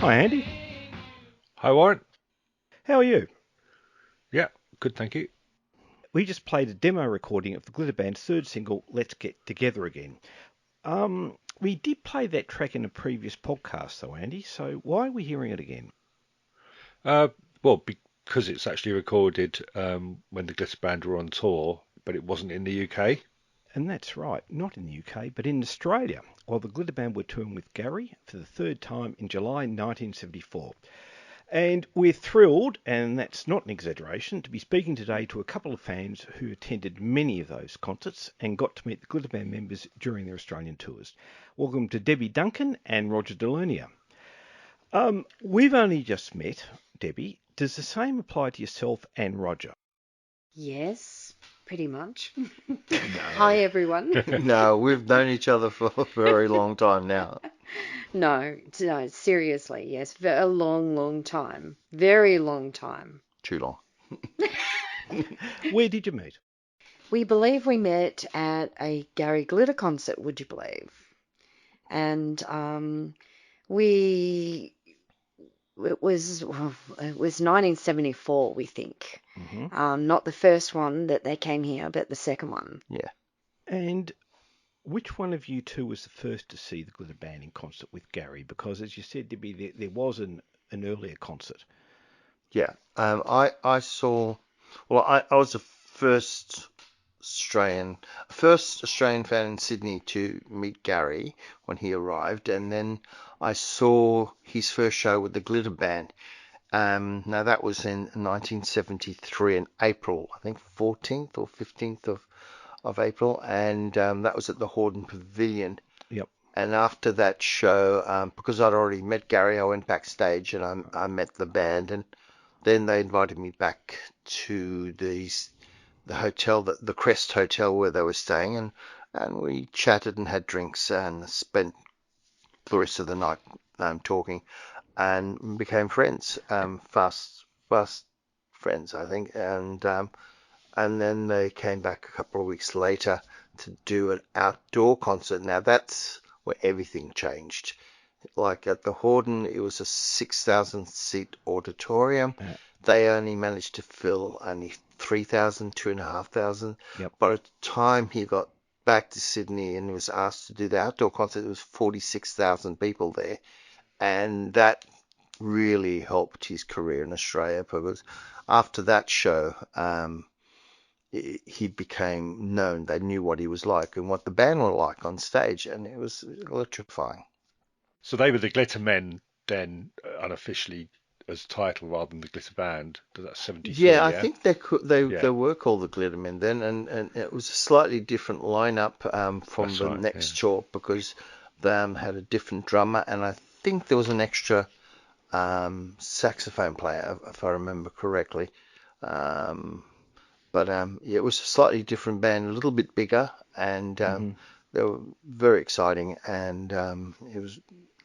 Hi Andy, Hi, Warren. how are you? Yeah, good, thank you. We just played a demo recording of the Glitter Band's third single, Let's Get Together Again. We did play that track in a previous podcast though, Andy, so why are we hearing it again? Uh, well, because it's actually recorded when the Glitter Band were on tour, but it wasn't in the UK. And that's right, not in the UK, but in Australia, while the Glitter Band were touring with Gary for the third time in July 1974. And we're thrilled, and that's not an exaggeration, to be speaking today to a couple of fans who attended many of those concerts and got to meet the Glitter Band members during their Australian tours. Welcome to Debbie Duncan and Roger Delernia. We've only just met, Debbie. Does the same apply to yourself and Roger? Yes, pretty much. No. Hi, everyone. No, we've known each other for a very long time now. No, seriously, yes, a long, long time. Very long time. Too long. Where did you meet? We believe we met at a Gary Glitter concert, would you believe? And we it was 1974, we think. Hmm. Not the first one that they came here, but the second one. Yeah. And which one of you two was the first to see the Glitter Band in concert with Gary? Because, as you said, Debbie, there was an earlier concert. Yeah. I saw. Well, I was the first Australian fan in Sydney to meet Gary when he arrived, and then I saw his first show with the Glitter Band. Now that was in 1973 in April, I think 14th or 15th of April, and that was at the Hordern Pavilion. Yep. And after that show, because I'd already met Gary, I went backstage and I met the band, and then they invited me back to the hotel, the Crest Hotel where they were staying, and we chatted and had drinks and spent the rest of the night talking and became friends, fast friends, I think, and then they came back a couple of weeks later to do an outdoor concert. Now that's where everything changed. Like at the Hordern, it was a 6,000 seat auditorium. Uh, They only managed to fill only 3,000, 2,500. yep. By the time he got back to Sydney and was asked to do the outdoor concert, there was 46,000 people there. And that really helped his career in Australia because after that show, he became known. They knew what he was like and what the band were like on stage, and it was electrifying. So they were the Glitter Men then, unofficially as title rather than the Glitter Band. That's 73, Yeah, I yeah? think they Yeah, were called the Glittermen then, and it was a slightly different lineup from that's the right, yeah. next tour because they had a different drummer, and I think there was an extra saxophone player, if I remember correctly. Um, but yeah, it was a slightly different band, a little bit bigger, and Hmm. they were very exciting, and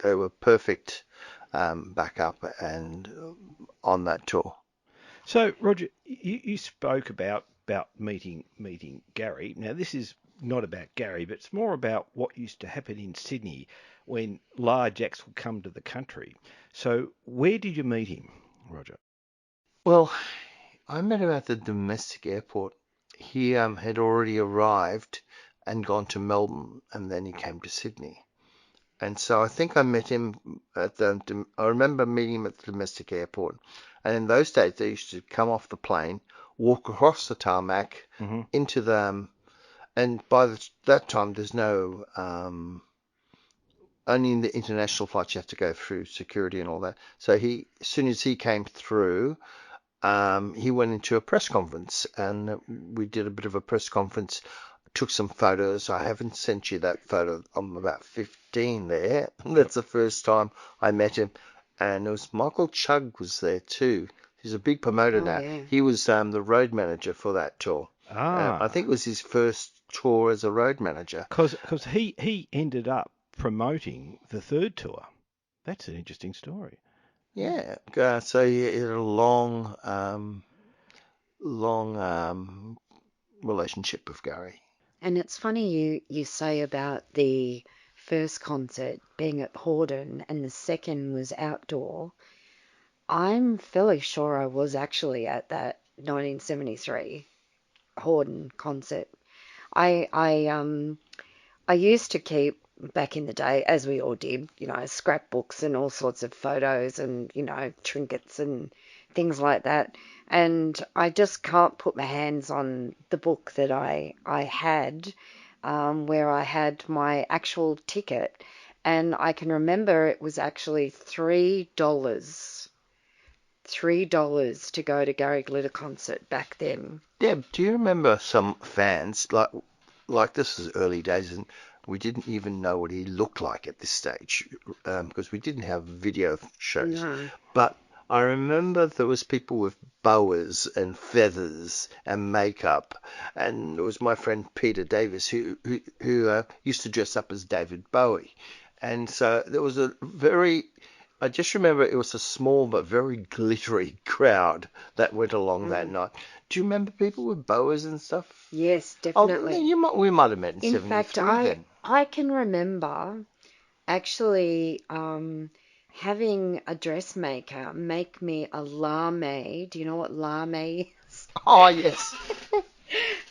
they were perfect backup and on that tour. So, Roger, you spoke about meeting Gary. Now, this is not about Gary, but it's more about what used to happen in Sydney when large acts would come to the country. So, where did you meet him, Roger? Well, I met him at the domestic airport. He had already arrived and gone to Melbourne, and then he came to Sydney. And so I think I met him I remember meeting him at the domestic airport. And in those days, they used to come off the plane, walk across the tarmac Hmm. into and by that time, there's only in the international flights you have to go through security and all that. So as soon as he came through, he went into a press conference, and we did a bit of a press conference, took some photos. I haven't sent you that photo. I'm about 15 there. Yep. That's the first time I met him. And it was Michael Chugg was there too. He's a big promoter Oh, now. yeah. He was the road manager for that tour. I think Ah, it was his first tour as a road manager. because he ended up promoting the third tour. That's an interesting story. Yeah. So he had a long relationship with Gary. And it's funny you say about the first concert being at Hordern and the second was outdoor, I'm fairly sure I was actually at that 1973 Hordern concert. I used to keep back in the day, as we all did, scrapbooks and all sorts of photos and, trinkets and things like that. And I just can't put my hands on the book that I had, where I had my actual ticket. And I can remember it was actually $3. $3 to go to Gary Glitter concert back then. Deb, do you remember some fans like this is early days, and we didn't even know what he looked like at this stage because we didn't have video shows. No. But I remember there was people with boas and feathers and makeup, and it was my friend Peter Davis who used to dress up as David Bowie, and so there was I just remember it was a small but very glittery crowd that went along that night. Do you remember people with boas and stuff? Yes, Oh, definitely. we might have met in In fact, 73 then. I can remember actually having a dressmaker make me a lame. Do you know what lame is? Oh, yes.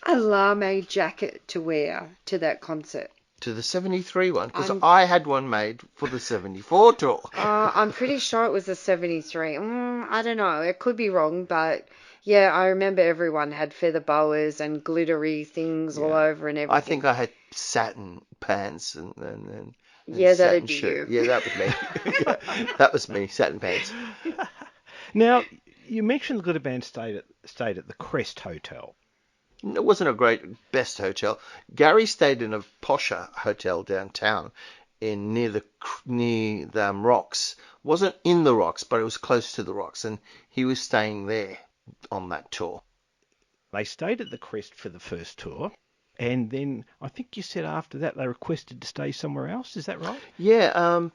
A lame jacket to wear to that concert. To the 73 one, because I'm- I had one made for the 74 tour. I'm pretty sure it was a 73. I don't know. It could be wrong, but yeah, I remember everyone had feather boas and glittery things all over and everything. I think I had satin pants and Yeah, satin that'd be shirt. you. Yeah, that was me. Yeah, that was me, satin pants. Now, you mentioned the Glitter Band stayed at the Crest Hotel. It wasn't a great best hotel. Gary stayed in a posher hotel downtown near the rocks. Wasn't in the rocks, but it was close to the rocks, and he was staying there on that tour. They stayed at the Crest for the first tour, and then I think you said after that they requested to stay somewhere else. Is that right? Yeah,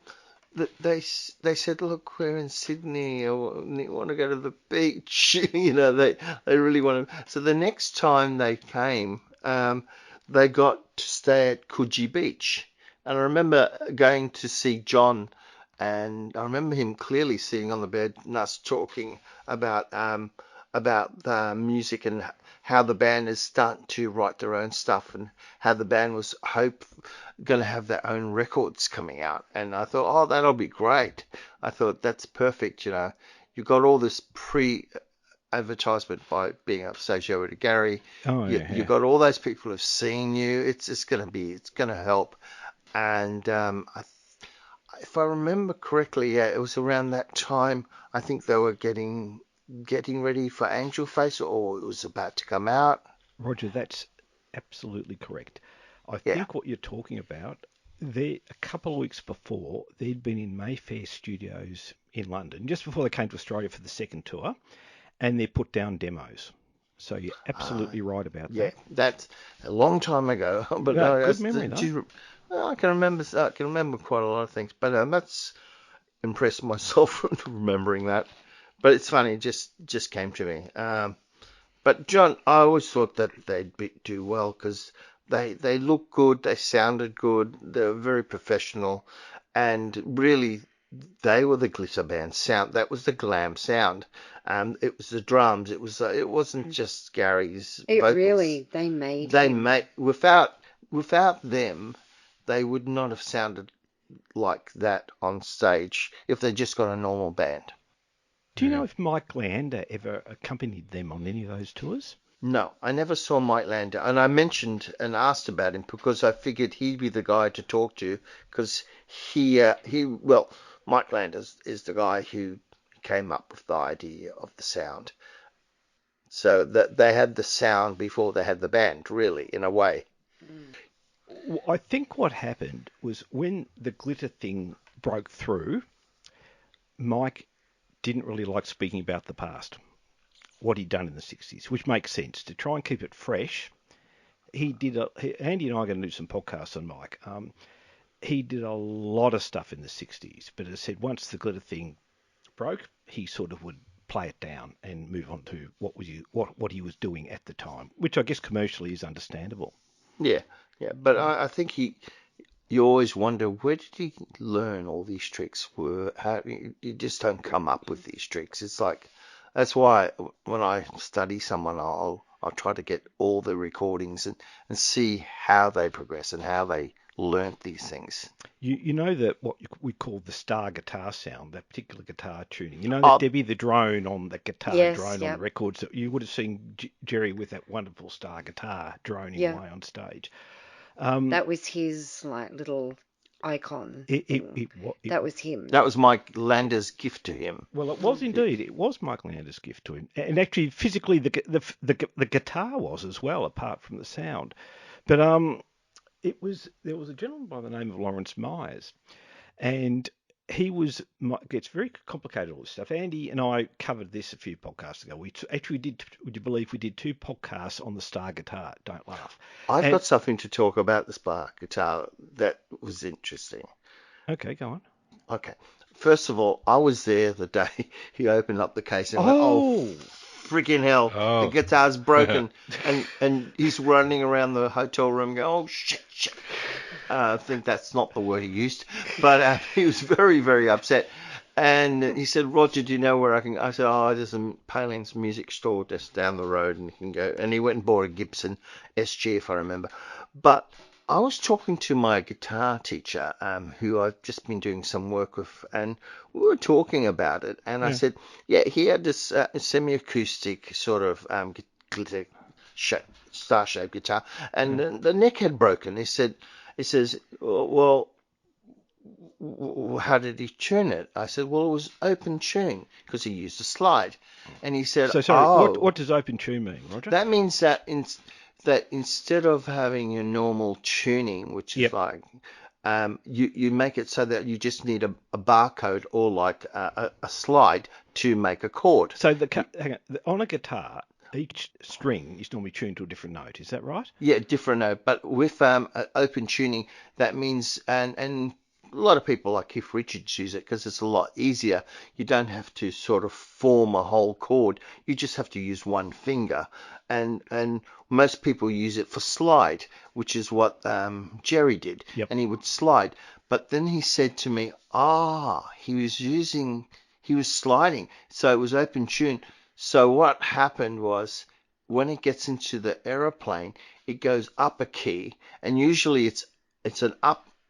they said, look, we're in Sydney, we want to go to the beach. They really want to. So the next time they came, they got to stay at Coogee Beach, and I remember going to see John, and I remember him clearly sitting on the bed and us talking about the music and how the band is starting to write their own stuff and how the band was going to have their own records coming out. And I thought, oh, that'll be great. I thought that's perfect. You got all this advertisement by being associated with Gary. Oh, yeah. You got all those people who've seen you. It's going to help. And if I remember correctly, yeah, it was around that time. I think they were getting ready for Angel Face, or it was about to come out. Roger, that's absolutely correct. I Yeah. think what you're talking about, a couple of weeks before, they'd been in Mayfair Studios in London, just before they came to Australia for the second tour, and they put down demos. So you're absolutely right about Yeah, that. that's a long time ago. But Yeah, no, good that's memory, though. I can remember quite a lot of things. But that's impressed myself remembering that. But it's funny, it just came to me. But John, I always thought that they'd do well because they looked good, they sounded good, they were very professional, and really they were the glitter band sound. That was the glam sound. It was the drums. It wasn't just Gary's vocals. They made They him. made without them, they would not have sounded like that on stage if they just got a normal band. Do you know if Mike Lander ever accompanied them on any of those tours? No, I never saw Mike Lander, and I mentioned and asked about him because I figured he'd be the guy to talk to because Mike Lander is the guy who came up with the idea of the sound. So that they had the sound before they had the band, really, in a way. Well, I think what happened was when the glitter thing broke through, Mike didn't really like speaking about the past, what he'd done in the 60s, which makes sense. To try and keep it fresh, Andy and I are going to do some podcasts on Mike. He did a lot of stuff in the 60s, but as I said, once the glitter thing broke, he sort of would play it down and move on to what he was doing at the time, which I guess commercially is understandable. Yeah, but I think you always wonder, where did he learn all these tricks? How you just don't come up with these tricks. It's like, that's why when I study someone, I'll try to get all the recordings and see how they progress and how they learnt these things. You know that what we call the star guitar sound, that particular guitar tuning. You know that Debbie the drone on the guitar Yes, drone on yep. the records. You would have seen Jerry with that wonderful star guitar droning Yeah. away on stage. That was his like little icon thing. That was him. That was Mike Lander's gift to him. Well, it was indeed. It was Michael Lander's gift to him, and actually, physically, the guitar was as well, apart from the sound. But there was a gentleman by the name of Lawrence Myers, and gets very complicated, all this stuff. Andy and I covered this a few podcasts ago. We actually did. Would you believe we did 2 podcasts on the star guitar? Don't laugh. I've got something to talk about the star guitar that was interesting. Okay, go on. Okay. First of all, I was there the day he opened up the case and went, freaking hell, Oh. the guitar's broken. and he's running around the hotel room going, oh, shit. I think that's not the word he used. But he was very, very upset. And he said, Roger, do you know where I can go? I said, there's a Palin's music store just down the road and you can go. And he went and bought a Gibson SG, if I remember. But I was talking to my guitar teacher, who I've just been doing some work with, and we were talking about it. And I said, he had this semi-acoustic sort of glitter star-shaped guitar, and the neck had broken. He says, well, how did he tune it? I said, well, it was open tune because he used a slide. And he said, So sorry, what does open tune mean, Roger? That means that instead of having your normal tuning, which is like, you make it so that you just need a barcode or like a slide to make a chord. So on a guitar, each string is normally tuned to a different note. Is that right? Yeah, different note. But with open tuning, that means, and a lot of people like Keith Richards use it because it's a lot easier. You don't have to sort of form a whole chord. You just have to use one finger. And most people use it for slide, which is what Jerry did. Yep. And he would slide. But then he said to me, he was sliding. So it was open tune. So what happened was, when it gets into the aeroplane, it goes up a key, and usually it's an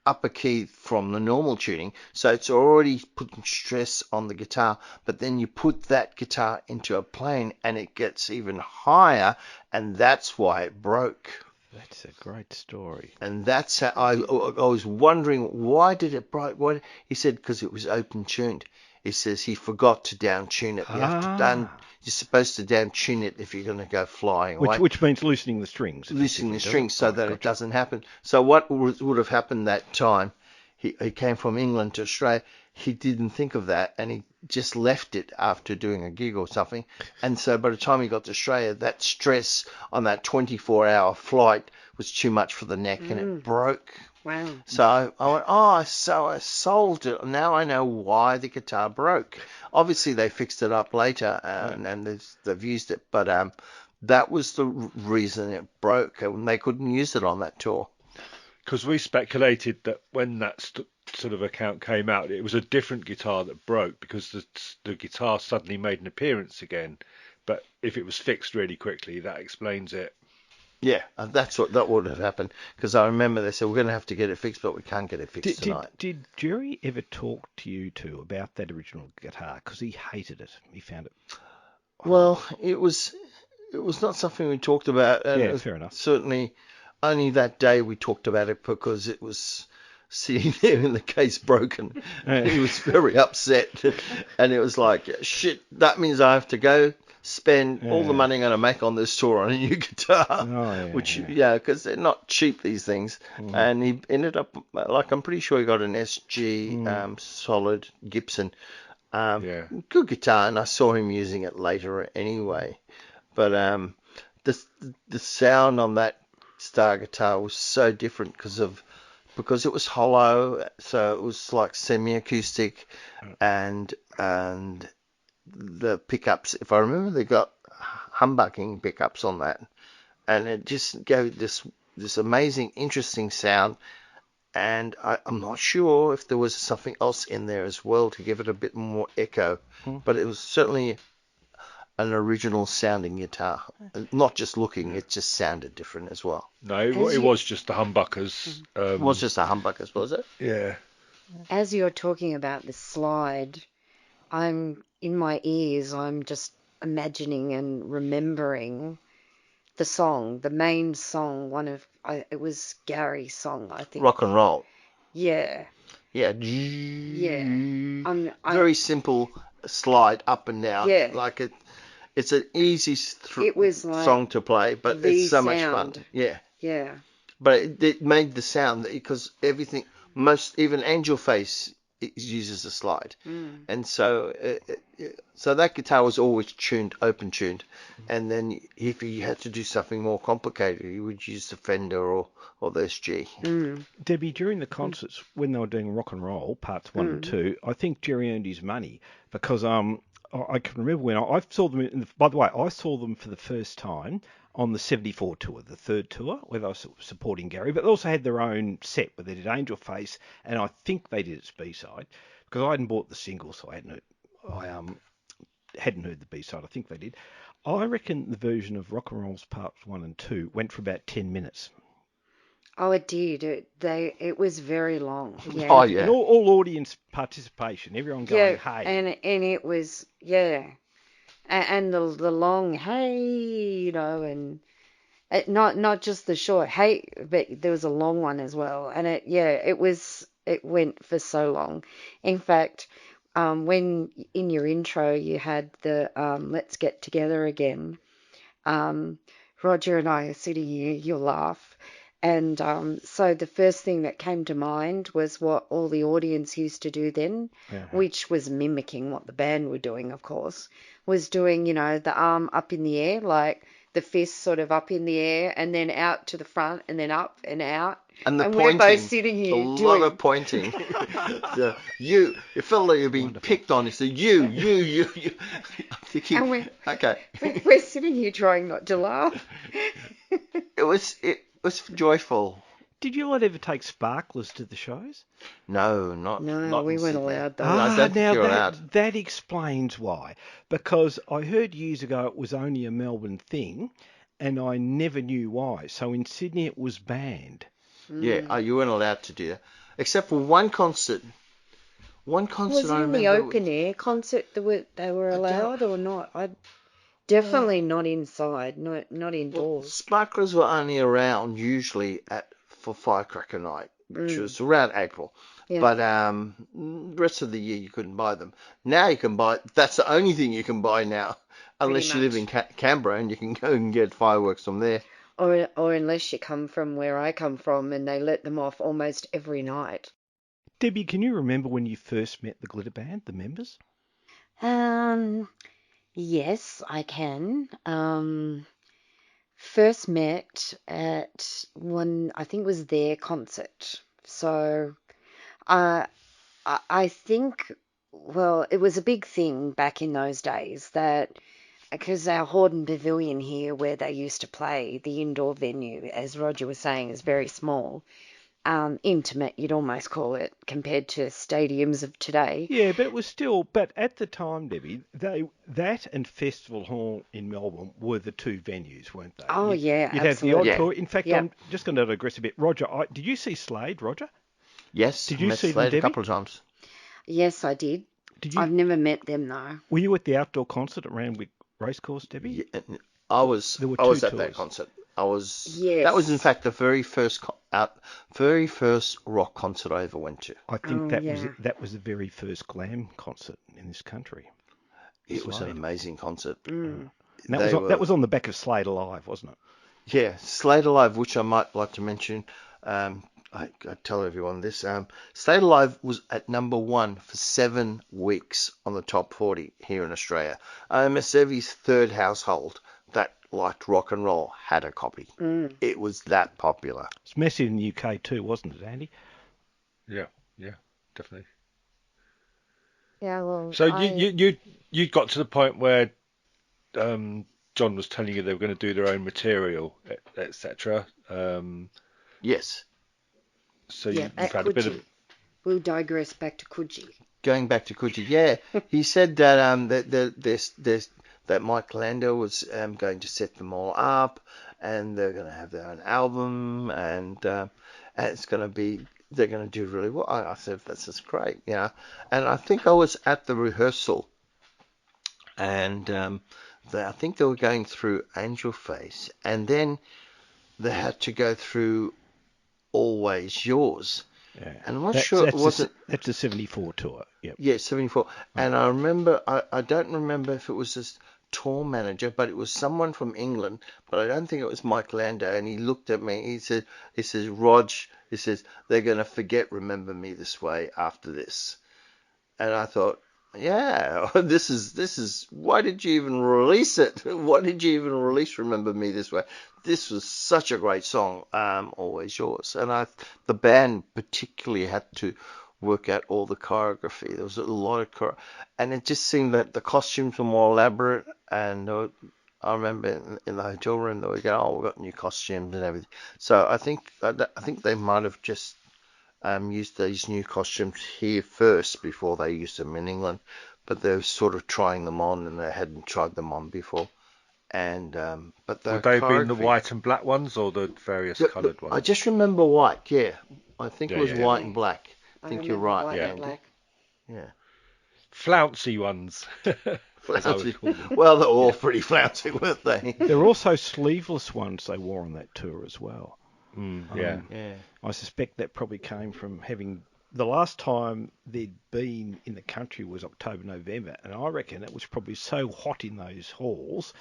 upper key from the normal tuning, so it's already putting stress on the guitar. But then you put that guitar into a plane, and it gets even higher, and that's why it broke. That's a great story. And that's how I was wondering, why did it break? He said because it was open tuned. He says he forgot to down tune it. You're supposed to down tune it if you're going to go flying away. Which means loosening the strings. Loosening the strings so that it doesn't happen. So what would have happened that time, he came from England to Australia, he didn't think of that, and he just left it after doing a gig or something. And so by the time he got to Australia, that stress on that 24-hour flight was too much for the neck, and it broke. Wow. So I went, so I solved it. Now I know why the guitar broke. Obviously, they fixed it up later, and they've used it. But that was the reason it broke, and they couldn't use it on that tour. Because we speculated that when that sort of account came out, it was a different guitar that broke because the guitar suddenly made an appearance again. But if it was fixed really quickly, that explains it. Yeah, that's what that would have happened. Because I remember they said, we're going to have to get it fixed, but we can't get it fixed tonight. Did Jerry ever talk to you two about that original guitar? Because he hated it. He found it. Well, it was not something we talked about. Yeah, fair enough. Certainly, only that day we talked about it because it was sitting there in the case broken. Yeah. He was very upset. And it was like, shit, that means I have to go spend all the money I'm going to make on this tour on a new guitar. Because they're not cheap, these things. And he ended up, like, I'm pretty sure he got an SG solid Gibson. Good guitar, and I saw him using it later anyway. But the sound on that Star guitar was so different because it was hollow, so it was like semi-acoustic, and the pickups, if I remember, they got humbucking pickups on that, and it just gave this amazing, interesting sound. and I'm not sure if there was something else in there as well to give it a bit more echo, but it was certainly an original sounding guitar. Not just looking, it just sounded different as well. No, As it you- was just the humbuckers. It was just a humbuckers, was it? Yeah. As you're talking about the slide, I'm in my ears, I'm just imagining and remembering the song, the main song, it was Gary's song, I think. Rock and roll. Yeah. Yeah. Very simple slide up and down. Yeah. Like it's an easy It was like song to play, but the it's so much fun. sound. Yeah. Yeah. But it made the sound because everything, even Angel Face uses a slide, and so that guitar was always open tuned, and then if you had to do something more complicated, you would use the Fender or the SG. Debbie, during the concerts when they were doing Rock and Roll Parts 1 and 2, I think Jerry earned his money because I can remember when I saw them. By the way, I saw them for the first time on the 74 tour, the third tour, where they were supporting Gary, but they also had their own set where they did Angel Face, and I think they did its B-side, because I hadn't bought the single, so I hadn't heard the B-side. I think they did. I reckon the version of Rock and Roll's Parts 1 and 2 went for about 10 minutes. Oh, it did. It was very long. Yeah. Oh yeah. And all audience participation, everyone going, hey. And it was, yeah. And the long hey, and not just the short hey, but there was a long one as well. And it went for so long. In fact, when in your intro you had the Let's Get Together Again, Roger and I are sitting here, you'll laugh. And so the first thing that came to mind was what all the audience used to do then, which was mimicking what the band were doing, of course, was doing, the arm up in the air, like the fist sort of up in the air and then out to the front and then up and out. And the pointing, we're both sitting here a lot of pointing. You felt like you're being picked on. It's a you. I'm thinking, and okay. We're sitting here trying not to laugh. It was joyful. Did you lot ever take sparklers to the shows? No, we weren't allowed though. I don't think you're allowed. That explains why. Because I heard years ago it was only a Melbourne thing, and I never knew why. So in Sydney it was banned. Yeah, you weren't allowed to do that, except for one concert. Was it in the open air concert they were allowed or not? Definitely not inside, not indoors. Well, sparklers were only around usually for Firecracker Night, which was around April. Yeah. But the rest of the year you couldn't buy them. Now you can buy. That's the only thing you can buy now, unless you live in Canberra and you can go and get fireworks from there. Or unless you come from where I come from and they let them off almost every night. Debbie, can you remember when you first met the Glitter Band, the members? Yes, I can. First met at one, I think it was their concert. So I think, well, it was a big thing back in those days that, because our Hordern Pavilion here where they used to play, the indoor venue, as Roger was saying, is very small. Intimate, you'd almost call it, compared to stadiums of today. Yeah, but it was still. But at the time, Debbie, that and Festival Hall in Melbourne were the two venues, weren't they? Oh, yeah, you'd absolutely. have the odd tour. In fact, I'm just going to digress a bit. Roger, did you see Slade, Roger? Yes, did you see Slade them, a couple of times? Yes, I did. Did you? I've never met them though. Were you at the outdoor concert at Randwick Racecourse, Debbie? Yeah, I was. There were I was two at that tours. concert. I was. Yes. That was in fact the very first rock concert I ever went to. I think that was the very first glam concert in this country. It was an amazing concert. And that was on the back of Slade Alive, wasn't it? Yeah, Slade Alive, which I might like to mention. I tell everyone this. Slade Alive was at number 1 for 7 weeks on the top 40 here in Australia. Almost every third household that liked rock and roll had a copy. It was that popular. It's massive in the UK too, wasn't it, Andy? Yeah, definitely. Yeah, well. So you got to the point where John was telling you they were going to do their own material, etc. Yes. So Yeah, you've at had a bit of Coogee. We'll digress back to Coogee. Going back to Coogee, yeah, he said that that Mike Landau was going to set them all up, and they're going to have their own album, and it's going to be they're going to do really well. I said that's just great, And I think I was at the rehearsal, and I think they were going through Angel Face, and then they had to go through Always Yours. Yeah. And I'm not sure it wasn't. That's a 74 tour. Yep. Yeah, 74. And I remember, I don't remember if it was this tour manager, but it was someone from England, but I don't think it was Mike Landau. And he looked at me, he says, Rog, he says, they're going to forget Remember Me This Way after this. And I thought, yeah, this is, why did you even release it? Why did you even release Remember Me This Way? This was such a great song, Always Yours. And the band particularly had to work out all the choreography. There was a lot of and it just seemed that the costumes were more elaborate. And I remember in the hotel room they were going, "Oh, we've got new costumes and everything." So I think they might have just used these new costumes here first before they used them in England. But they were sort of trying them on, and they hadn't tried them on before. And but would they have been the white and black ones or the various coloured ones? I just remember white. Yeah, I think it was yeah. white and black. I think you're right. White yeah. and black. Yeah. Flouncy ones. Flouncy. Well, they were all pretty flouncy, weren't they? There were also sleeveless ones they wore on that tour as well. Yeah. I suspect that probably came from having the last time they'd been in the country was October, November, and I reckon it was probably so hot in those halls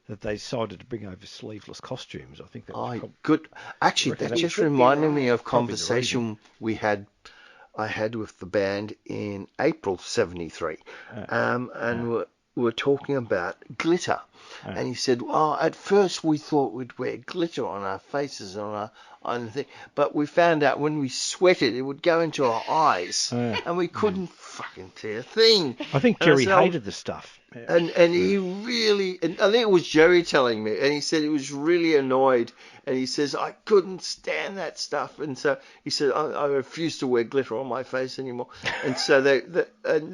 that they decided to bring over sleeveless costumes. I think that was good. Actually, that just reminded me of conversation I had with the band in April '73, and we're talking about glitter. And he said, "Well, at first we thought we'd wear glitter on our faces and on the thing, but we found out when we sweated it would go into our eyes, and we couldn't fucking see a thing." I think Jerry hated the stuff. Yeah. And he really, and I think it was Jerry telling me, and he said he was really annoyed, and he says, "I couldn't stand that stuff," and so he said, I refuse to wear glitter on my face anymore." And so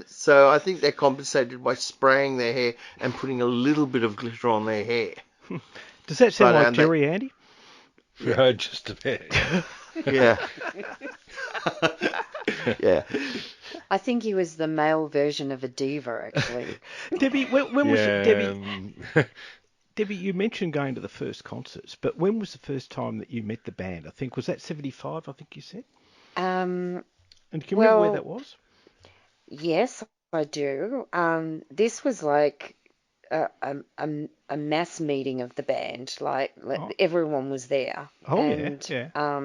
so I think they compensated by spraying their hair and putting a little bit of glitter on their hair. Does that sound like Jerry, Andy? Yeah, just a bit. Yeah. Yeah. I think he was the male version of a diva, actually. Debbie, when was Debbie, you mentioned going to the first concerts, but when was the first time that you met the band? I think, was that 75, I think you said? And can you remember where that was? Yes, I do. This was like a mass meeting of the band. Like everyone was there. Oh, and, yeah.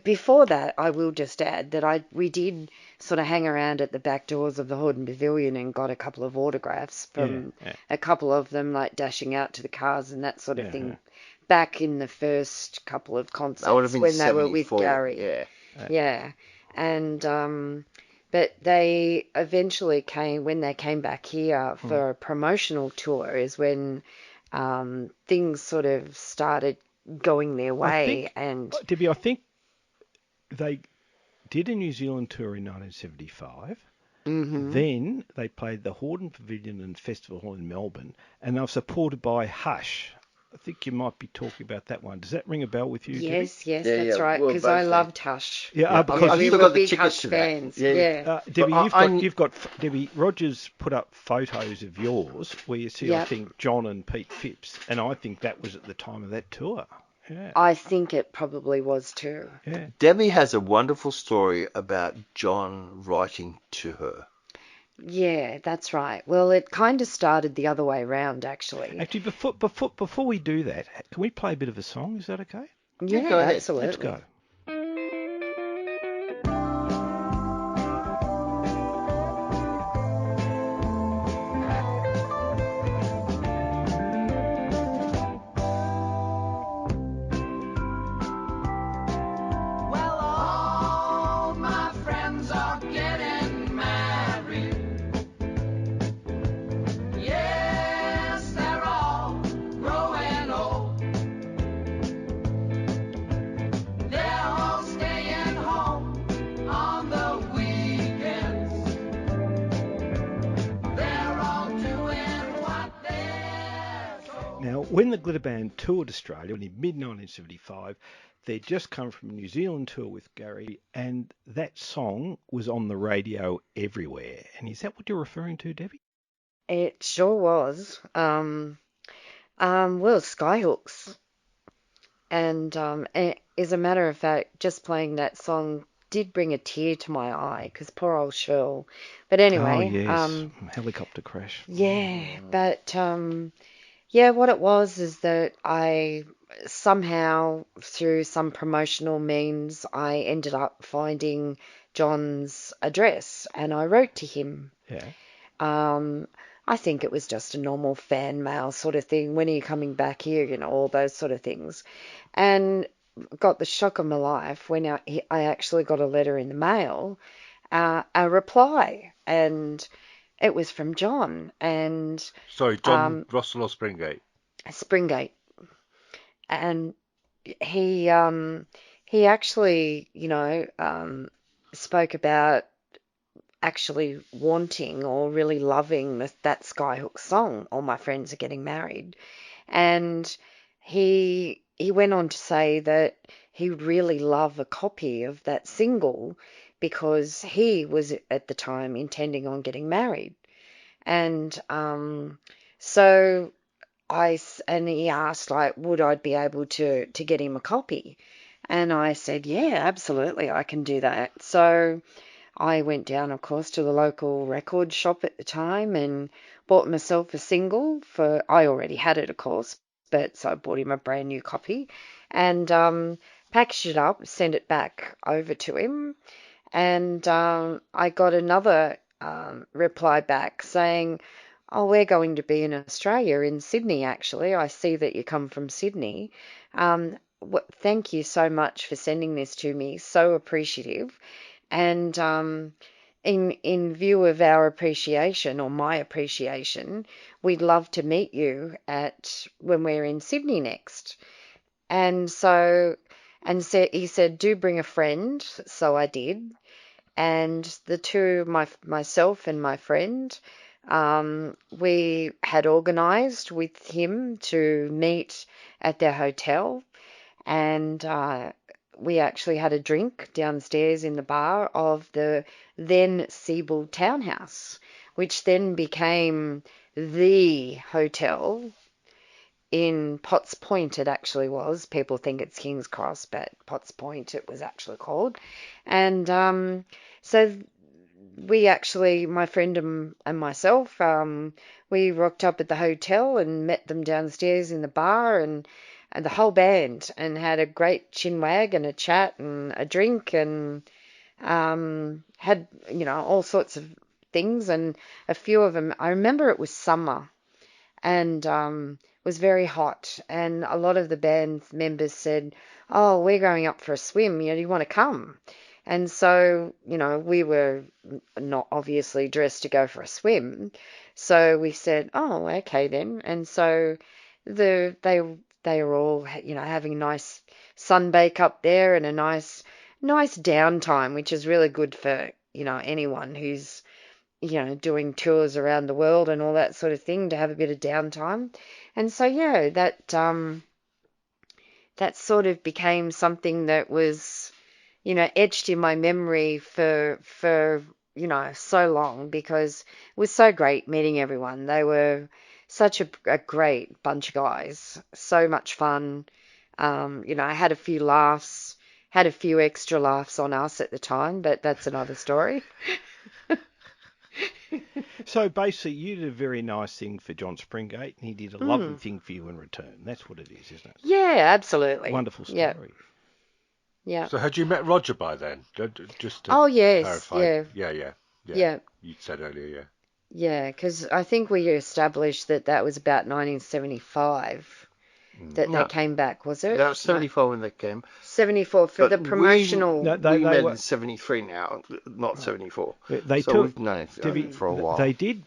Before that, I will just add that we did sort of hang around at the back doors of the Hordern Pavilion and got a couple of autographs from a couple of them, like dashing out to the cars and that sort of thing. Back in the first couple of concerts that would have been when they were with Gary. Yeah. And but they eventually when they came back here for a promotional tour is when things sort of started going their way. Debbie, I think they did a New Zealand tour in 1975. Mm-hmm. Then they played the Hordern Pavilion and Festival Hall in Melbourne, and they were supported by Hush. I think you might be talking about that one. Does that ring a bell with you? Yes, Debbie? Yes, that's right. Because I loved Hush. Yeah, because we were big Hush fans. Yeah. Debbie, Debbie Rogers put up photos of yours where you see, I think, John and Pete Phipps, and I think that was at the time of that tour. Yeah. I think it probably was too. Yeah. Debbie has a wonderful story about John writing to her. Yeah, that's right. Well, it kind of started the other way around, actually. Actually, before we do that, can we play a bit of a song? Is that okay? Yeah, go ahead. Absolutely. Let's go. There when the Glitter Band toured Australia in mid-1975, they'd just come from a New Zealand tour with Gary, and that song was on the radio everywhere. And is that what you're referring to, Debbie? It sure was. Well, Skyhooks. And as a matter of fact, just playing that song did bring a tear to my eye because poor old Shirl. But Oh, anyway, yes. Helicopter crash. yeah, but yeah, what it was is that I somehow, through some promotional means, I ended up finding John's address and I wrote to him. Yeah. I think it was just a normal fan mail sort of thing. When are you coming back here? You know, all those sort of things. And got the shock of my life when I actually got a letter in the mail, a reply, and it was from John and Sorry, John Russell or Springate? Springate, and he actually, spoke about actually wanting or really loving that Skyhook song, All My Friends Are Getting Married. And he went on to say that he would really love a copy of that single because he was at the time intending on getting married. And so and he asked, like, would I be able to get him a copy? And I said, yeah, absolutely, I can do that. So I went down, of course, to the local record shop at the time and bought myself a single I already had it, of course, but so I bought him a brand new copy and packaged it up, sent it back over to him. And I got another reply back saying, oh, we're going to be in Australia, in Sydney, actually. I see that you come from Sydney. Thank you so much for sending this to me. So appreciative. And in view of our appreciation, or my appreciation, we'd love to meet you when we're in Sydney next. And he said, do bring a friend. So I did. And the two, myself and my friend, we had organised with him to meet at their hotel, and we actually had a drink downstairs in the bar of the then Siebel Townhouse, which then became the hotel in Potts Point. It actually was. People think it's King's Cross, but Potts Point it was actually called. And so we actually, my friend and myself, we rocked up at the hotel and met them downstairs in the bar and the whole band, and had a great chinwag and a chat and a drink, and had, all sorts of things. And a few of them, I remember it was summer and was very hot, and a lot of the band members said, oh, we're going up for a swim, do you want to come? And so, we were not obviously dressed to go for a swim. So we said, oh, okay then. And so they were all, having a nice sunbake up there and a nice downtime, which is really good for, anyone who's, doing tours around the world and all that sort of thing, to have a bit of downtime. And so, yeah, that sort of became something that was, etched in my memory for so long, because it was so great meeting everyone. They were such a great bunch of guys, so much fun. I had a few laughs, had a few extra laughs on us at the time, but that's another story. So basically, you did a very nice thing for John Springate, and he did a lovely thing for you in return. That's what it is, isn't it? Yeah, absolutely. Wonderful story. Yeah. Yeah. So had you met Roger by then? Just to Oh, yes. clarify. Yeah. Yeah. You said earlier, yeah. Yeah, because I think we established that was about 1975 that they came back, was it? That was 74 when they came. 74 for But the promotional. We met in 73 now, not 74. We've known it for a while. They did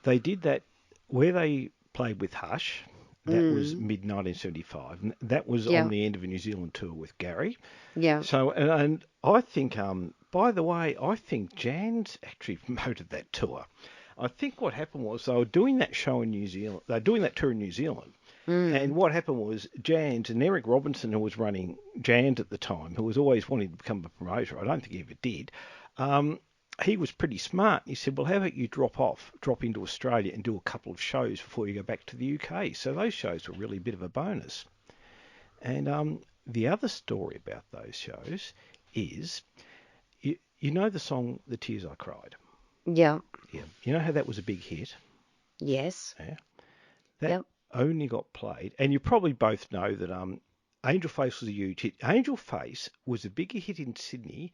that where they played with Hush. That was mid-1975. And that was on the end of a New Zealand tour with Gary. Yeah. So, and I think, by the way, I think Jan's actually promoted that tour. I think what happened was they were doing that show in New Zealand. They were doing that tour in New Zealand. And what happened was Jans and Eric Robinson, who was running Jans at the time, who was always wanting to become a promoter, I don't think he ever did, he was pretty smart. He said, well, how about you drop into Australia and do a couple of shows before you go back to the UK? So those shows were really a bit of a bonus. And the other story about those shows is, you know the song The Tears I Cried? Yeah. Yeah. You know how that was a big hit? Yes. Yeah. That only got played, and you probably both know that Angel Face was a huge hit. Angel Face was a bigger hit in Sydney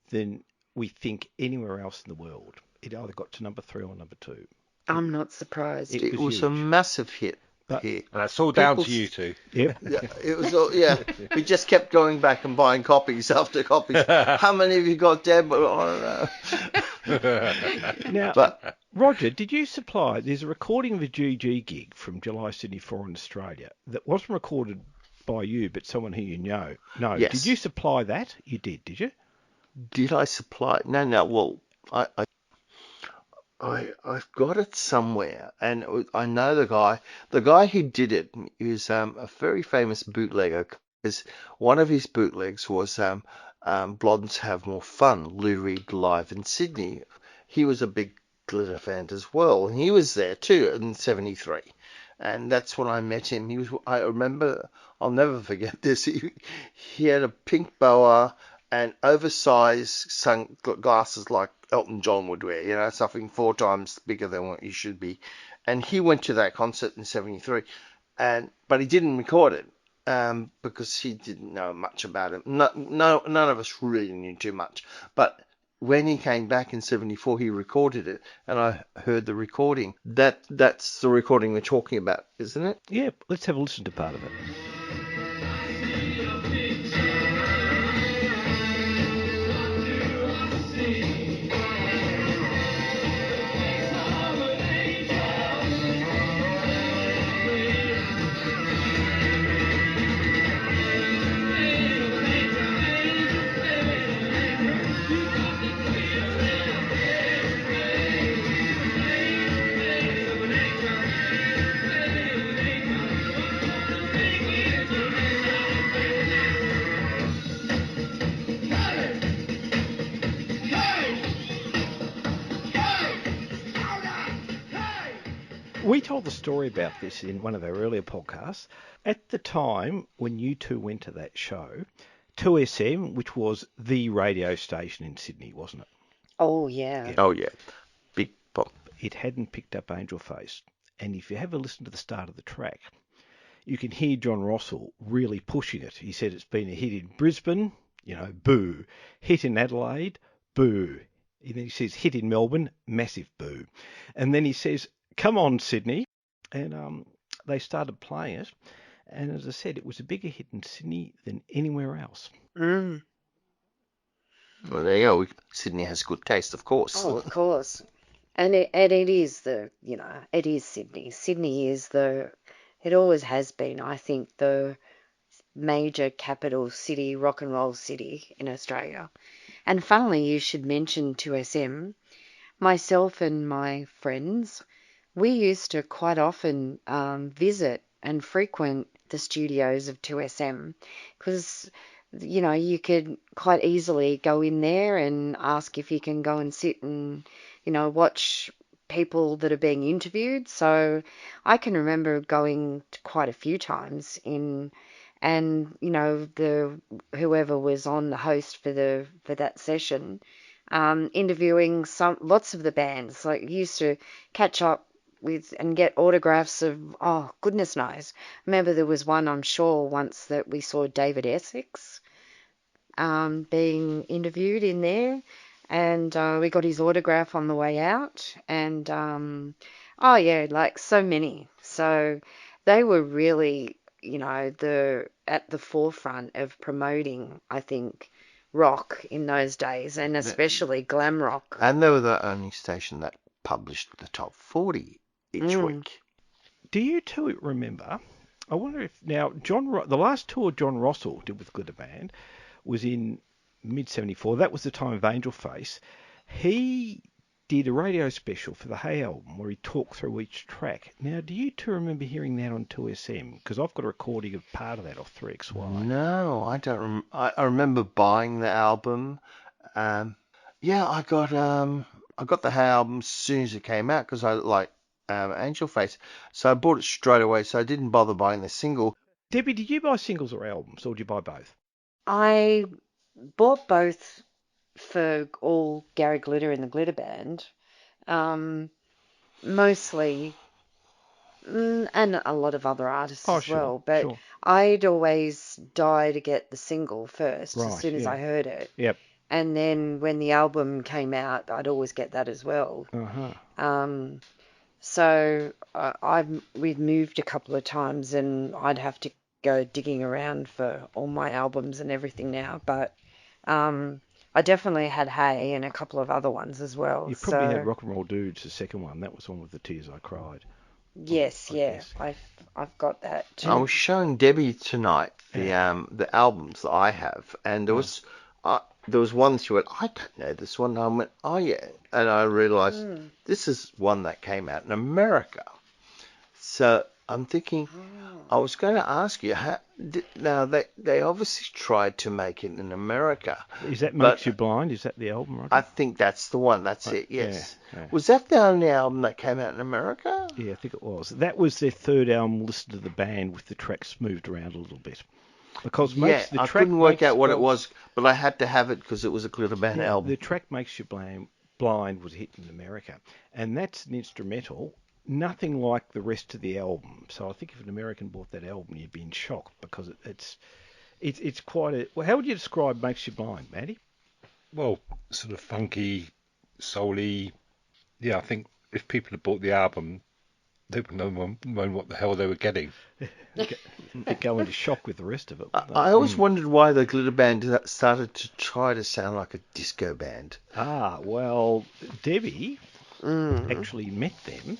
than we think anywhere else in the world. It either got to number 3 or number 2. I'm not surprised. It was a huge. massive hit But- here. And that's all down to People's- you two. Yep. Yeah, it was all, yeah. We just kept going back and buying copies after copies. How many have you got, Deb? I don't know. Now, But Roger, did you supply? There's a recording of a GG gig from July 74 in Australia that wasn't recorded by you, but someone who you know. No. Yes. Did you supply that? You did you? did I supply? No. Well, I've got it somewhere, and I know the guy. The guy who did it is a very famous bootlegger. Because one of his bootlegs was Blondes Have More Fun, Lou Reed live in Sydney. He was a big Glitter fan as well, and he was there too in '73. And that's when I met him. I remember, I'll never forget this. He had a pink boa and oversized sunglasses like Elton John would wear, something 4 times bigger than what he should be. And he went to that concert in '73, but he didn't record it because he didn't know much about it. None of us really knew too much. But when he came back in '74, he recorded it, and I heard the recording. That's the recording we're talking about, isn't it? Yeah. Let's have a listen to part of it. We told the story about this in one of our earlier podcasts. At the time when you two went to that show, 2SM, which was the radio station in Sydney, wasn't it? Oh, yeah. Oh yeah, big pop. It hadn't picked up Angel Face. And if you have a listen to the start of the track, you can hear John Rossell really pushing it. He said it's been a hit in Brisbane, boo. Hit in Adelaide, boo. And then he says hit in Melbourne, massive boo. And then he says, come on, Sydney. And they started playing it. And as I said, it was a bigger hit in Sydney than anywhere else. Mm. Well, there you go. Sydney has good taste, of course. Oh, of course. And it is it is Sydney. Sydney is it always has been, I think, the major capital city, rock and roll city in Australia. And funnily, you should mention 2SM. Myself and my friends, we used to quite often visit and frequent the studios of 2SM because, you could quite easily go in there and ask if you can go and sit and, watch people that are being interviewed. So I can remember going to quite a few times and whoever was on the host for that session, interviewing lots of the bands. Like, used to catch up with and get autographs of, oh, goodness knows. I remember there was one, I'm sure, once that we saw David Essex being interviewed in there, and we got his autograph on the way out, and like so many. So they were really, at the forefront of promoting, I think, rock in those days, and especially glam rock. And they were the only station that published the top 40 each week. Do you two remember? I wonder if now the last tour John Rossell did with Glitter Band was in mid '74. That was the time of Angel Face. He did a radio special for the Hey album where he talked through each track. Now, do you two remember hearing that on 2SM? Because I've got a recording of part of that off 3XY. No, I don't. I remember buying the album. Yeah, I got the Hey album as soon as it came out because I like Angel Face, so I bought it straight away. So I didn't bother buying the single. Debbie, did you buy singles or albums, or did you buy both? I bought both for all Gary Glitter and the Glitter Band, mostly, and a lot of other artists as sure, well. But sure. I'd always die to get the single first Right, as soon as yeah. I heard it. Yep. And then when the album came out, I'd always get that as well. Uh-huh. So we've moved a couple of times, and I'd have to go digging around for all my albums and everything now. But I definitely had Hey and a couple of other ones as well. You probably had Rock and Roll Dudes, the second one. That was one with the Tears I Cried. Yes, I yeah, guess. I've got that too. I was showing Debbie tonight the albums that I have, and there was one she went, I don't know this one. I went, oh yeah, and I realised this is one that came out in America. So I'm thinking, I was going to ask you, now they obviously tried to make it in America. Is that Makes You Blind? Is that the album, Roger? I think that's the one. That's it. Yes. Yeah. Was that the only album that came out in America? Yeah, I think it was. That was their third album listed to the band with the tracks moved around a little bit. Because I couldn't work out what it was, but I had to have it because it was a Glitter Band album. The track Makes You Blind was a hit in America, and that's an instrumental, nothing like the rest of the album. So I think if an American bought that album, you'd be in shock because it's quite a... Well, how would you describe Makes You Blind, Matty? Well, sort of funky, soul-y. Yeah, I think if people had bought the album, they would know what the hell they were getting. They'd go into shock with the rest of it. I always wondered why the Glitter Band started to try to sound like a disco band. Well, Debbie actually met them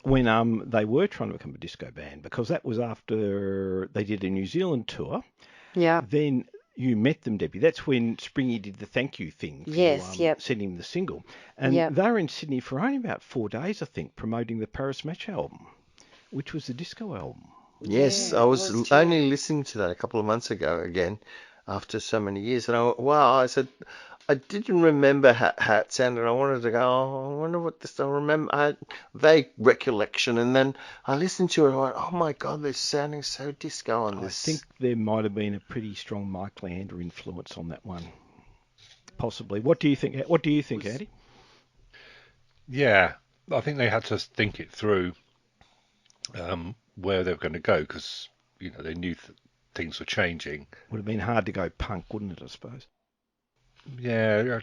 when they were trying to become a disco band, because that was after they did a New Zealand tour. Yeah. Then you met them, Debbie. That's when Springy did the thank you thing. Yes, yep. Sending him the single. And they were in Sydney for only about 4 days, I think, promoting the Paris Match album, which was the disco album. Yes, I was only listening to that a couple of months ago again after so many years. And I said, I didn't remember how it sounded. I wanted to go, I wonder what this, I remember. I had vague recollection. And then I listened to it and I went, oh my God, they're sounding so disco on this. I think there might have been a pretty strong Mike Leander influence on that one. Possibly. What do you think, Andy? Yeah, I think they had to think it through where they were going to go, because they knew things were changing. Would have been hard to go punk, wouldn't it, I suppose? Yeah,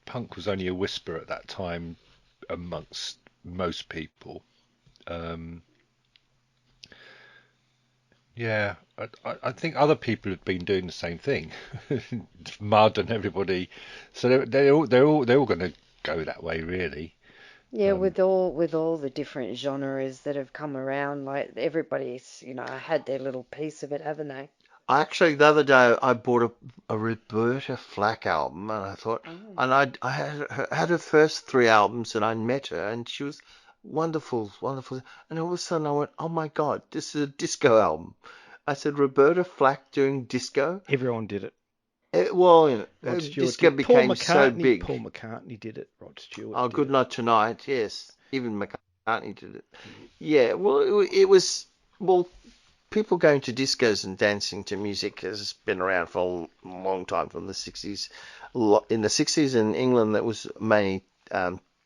punk was only a whisper at that time amongst most people. Yeah, I think other people have been doing the same thing. Mud and everybody, so they're all going to go that way, really. Yeah, with all the different genres that have come around, like everybody's had their little piece of it, haven't they? Actually, the other day I bought a Roberta Flack album, and I thought, and I had her first 3 albums, and I met her, and she was wonderful, and all of a sudden I went, oh my God, this is a disco album. I said, Roberta Flack doing disco? Everyone did it. Disco became so big. Paul McCartney did it. Rod Stewart. Oh, Good Night Tonight. Yes, even McCartney did it. Yeah, well, it was people going to discos and dancing to music has been around for a long time, from the 60s. In the 60s in England, that was mainly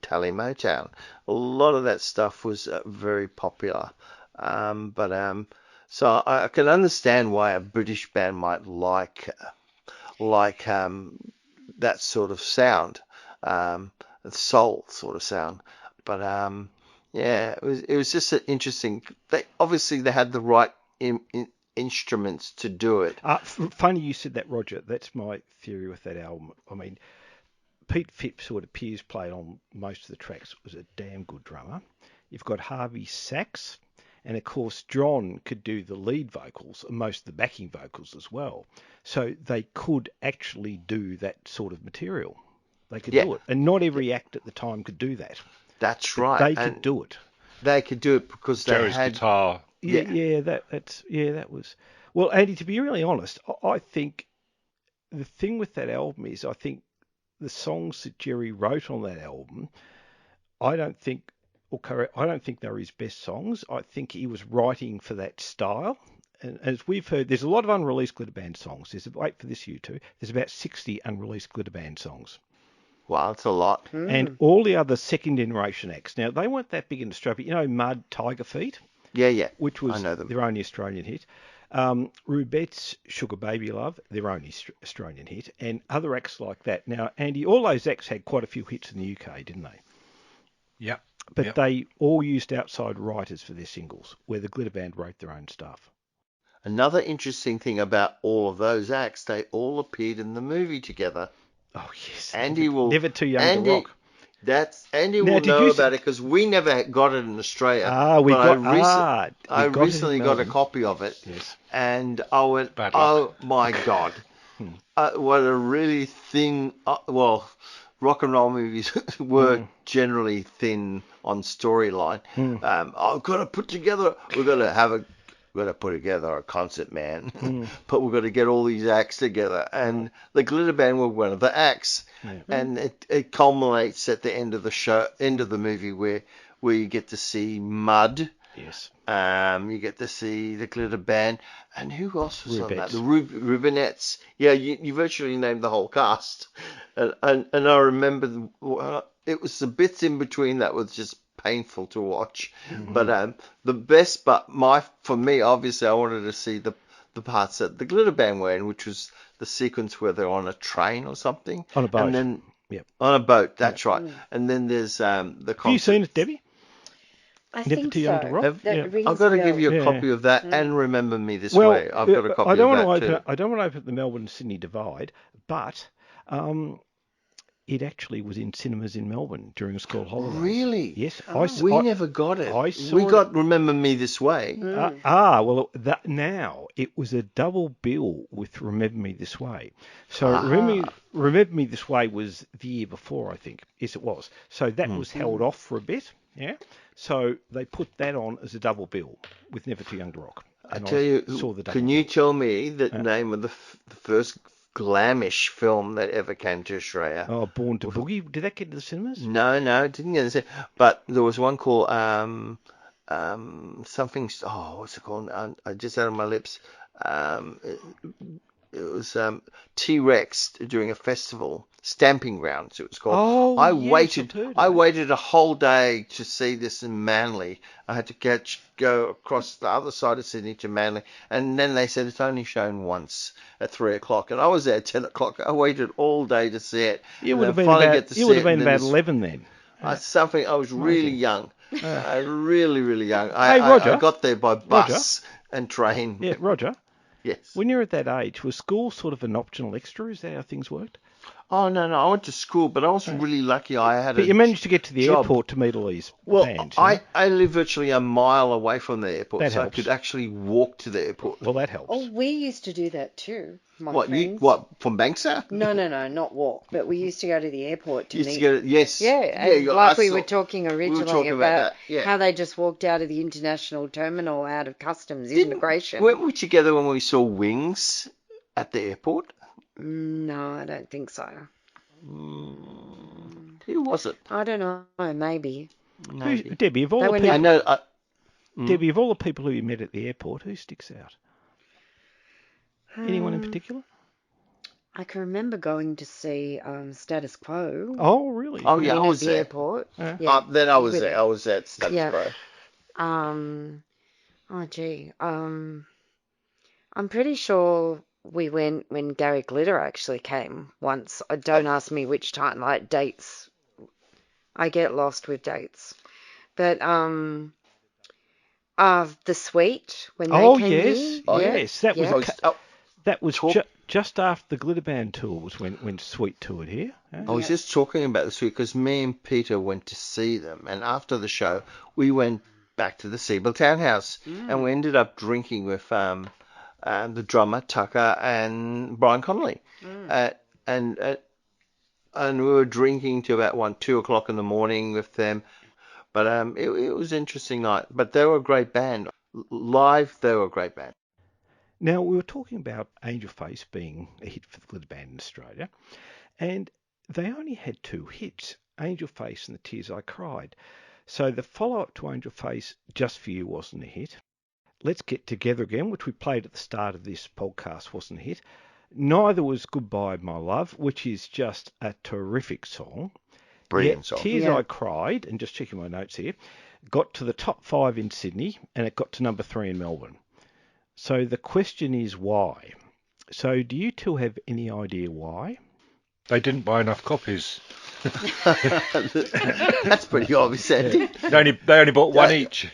Tally Motown. A lot of that stuff was very popular. So I can understand why a British band might like that sort of sound, soul sort of sound. But yeah, it was just interesting. They had the right instruments to do it. Funny you said that, Roger. That's my theory with that album. I mean, Pete Phipps, who it appears played on most of the tracks, was a damn good drummer. You've got Harvey sax, and of course John could do the lead vocals and most of the backing vocals as well. So they could actually do that sort of material. They could Yeah. do it. And not every act at the time could do that. That's But right. they and could do it. they could do it because they Jerry's had. guitar. Yeah, that was. Well, Andy, to be really honest, I think the thing with that album is I think the songs that Jerry wrote on that album, I don't think they're his best songs. I think he was writing for that style. And as we've heard, there's a lot of unreleased Glitter Band songs. Wait for this, you two. There's about 60 unreleased Glitter Band songs. Wow, it's a lot. And all the other second generation acts. Now, they weren't that big in Australia, but you know Mud, Tiger Feet, Yeah. which I was know them. their only Australian hit. Rubettes, Sugar Baby Love, their only Australian hit, and other acts like that. Now, Andy, all those acts had quite a few hits in the UK, didn't they? Yep. But Yep. they all used outside writers for their singles, where the Glitter Band wrote their own stuff. Another interesting thing about all of those acts, they all appeared in the movie together. Oh, yes. Andy will Never Too Young Andy, to Rock. Andy Now, will did know you about it because we never got it in Australia. I Recently got a Melbourne. copy of it, Yes. and I went, Bad luck. oh my God, what a really thin. Rock and roll movies were generally thin on storyline. I've got to put together. We've got to put together a concert, man. But we've got to get all these acts together, and the Glitter Band were one of the acts. And it culminates at the end of the movie, where you get to see Mud. Yes. You get to see the Glitter Band, and who else was on that? Rubettes. The Rubenettes. Yeah, you virtually named the whole cast, and I remember it was the bits in between that was just painful to watch. But the best, for me, obviously, I wanted to see the parts that the Glitter Band were in, which was the sequence where they're on a train or something. On a boat. And then Yep. on a boat. That's right. And then there's the concert. Have you seen it, Debbie? I Never think Too Young to so. Rock? That Yeah. rings I've got to a give you bell. a copy of that and Remember Me This Well, Way. I've got a copy I don't of want that to too. I don't want to open the Melbourne Sydney divide, but it actually was in cinemas in Melbourne during school holidays. Really? Yes. We never got it. I saw We it- got Remember Me This Way. Well, it was a double bill with Remember Me This Way. So Remember Me This Way was the year before, I think. Yes, it was. So that was held off for a bit, yeah? So they put that on as a double bill with Never Too Young to Rock. I And tell you, saw the double can you tell me the name of the first glamish film that ever came to Australia? Oh, Born to Boogie. Did that get to the cinemas? No, it didn't get to. But there was one called something. Oh, what's it called? I just out of my lips. It was T-Rex doing a festival, Stamping Grounds. It was called. Oh, I yes, waited. I've heard of I that. waited a whole day to see this in Manly. I had to go across the other side of Sydney to Manly, and then they said it's only shown once at 3:00, and I was there at 10:00. I waited all day to see it. You and would have then been finally about, get to you see would it, have been and then about this- 11 then. I was really young. Really, really young. Hey, Roger. I got there by bus and train. Yeah, Roger, Yes. when you're at that age, was school sort of an optional extra? Is that how things worked? Oh, no. I went to school, but I was really lucky. I had But you managed to get to the job. airport to meet all these Well, bands. I live virtually a mile away from the airport, That so helps. I could actually walk to the airport. Well, that helps. Oh, we used to do that too. My What, friends. from Banksa? No, not walk. But we used to go to the airport to Used meet. to get it, yes. Yeah, and like we were saw- talking originally talking about about that, yeah. how they just walked out of the international terminal, out of customs, immigration. Weren't we together when we saw Wings at the airport? No, I don't think so. Who was it? I don't know, maybe. Maybe. Debbie, of all They the were people, I know. Debbie, of all the people who you met at the airport, who sticks out? Anyone in particular? I can remember going to see Status Quo. Oh, really? Oh, yeah, I at was the there. airport. Yeah. Yeah. Then I was With- there. I was at Status Yeah. Quo. Oh, gee. I'm pretty sure we went when Gary Glitter actually came once. Don't ask me which time, like dates. I get lost with dates. But the Suite when they Oh, came yes. here. Oh, yeah, yes. That was, yeah. that was Talk- just after the Glitter Band tour was when Sweet toured here. I was just talking about this week because me and Peter went to see them, and after the show, we went back to the Siebel Townhouse, and we ended up drinking with the drummer Tucker and Brian Connolly, and and we were drinking till about 2 o'clock in the morning with them. But it was an interesting night. But they were a great band. Live, they were a great band. Now, we were talking about Angel Face being a hit for the Glitter Band in Australia, and they only had 2 hits, Angel Face and The Tears I Cried. So the follow-up to Angel Face, Just For You, wasn't a hit. Let's Get Together Again, which we played at the start of this podcast, wasn't a hit. Neither was Goodbye My Love, which is just a terrific song. Brilliant song. Tears I Cried, and just checking my notes here, got to the top 5 in Sydney, and it got to number 3 in Melbourne. So the question is why? So do you two have any idea why? They didn't buy enough copies. That's pretty obvious, Andy. They only bought one each.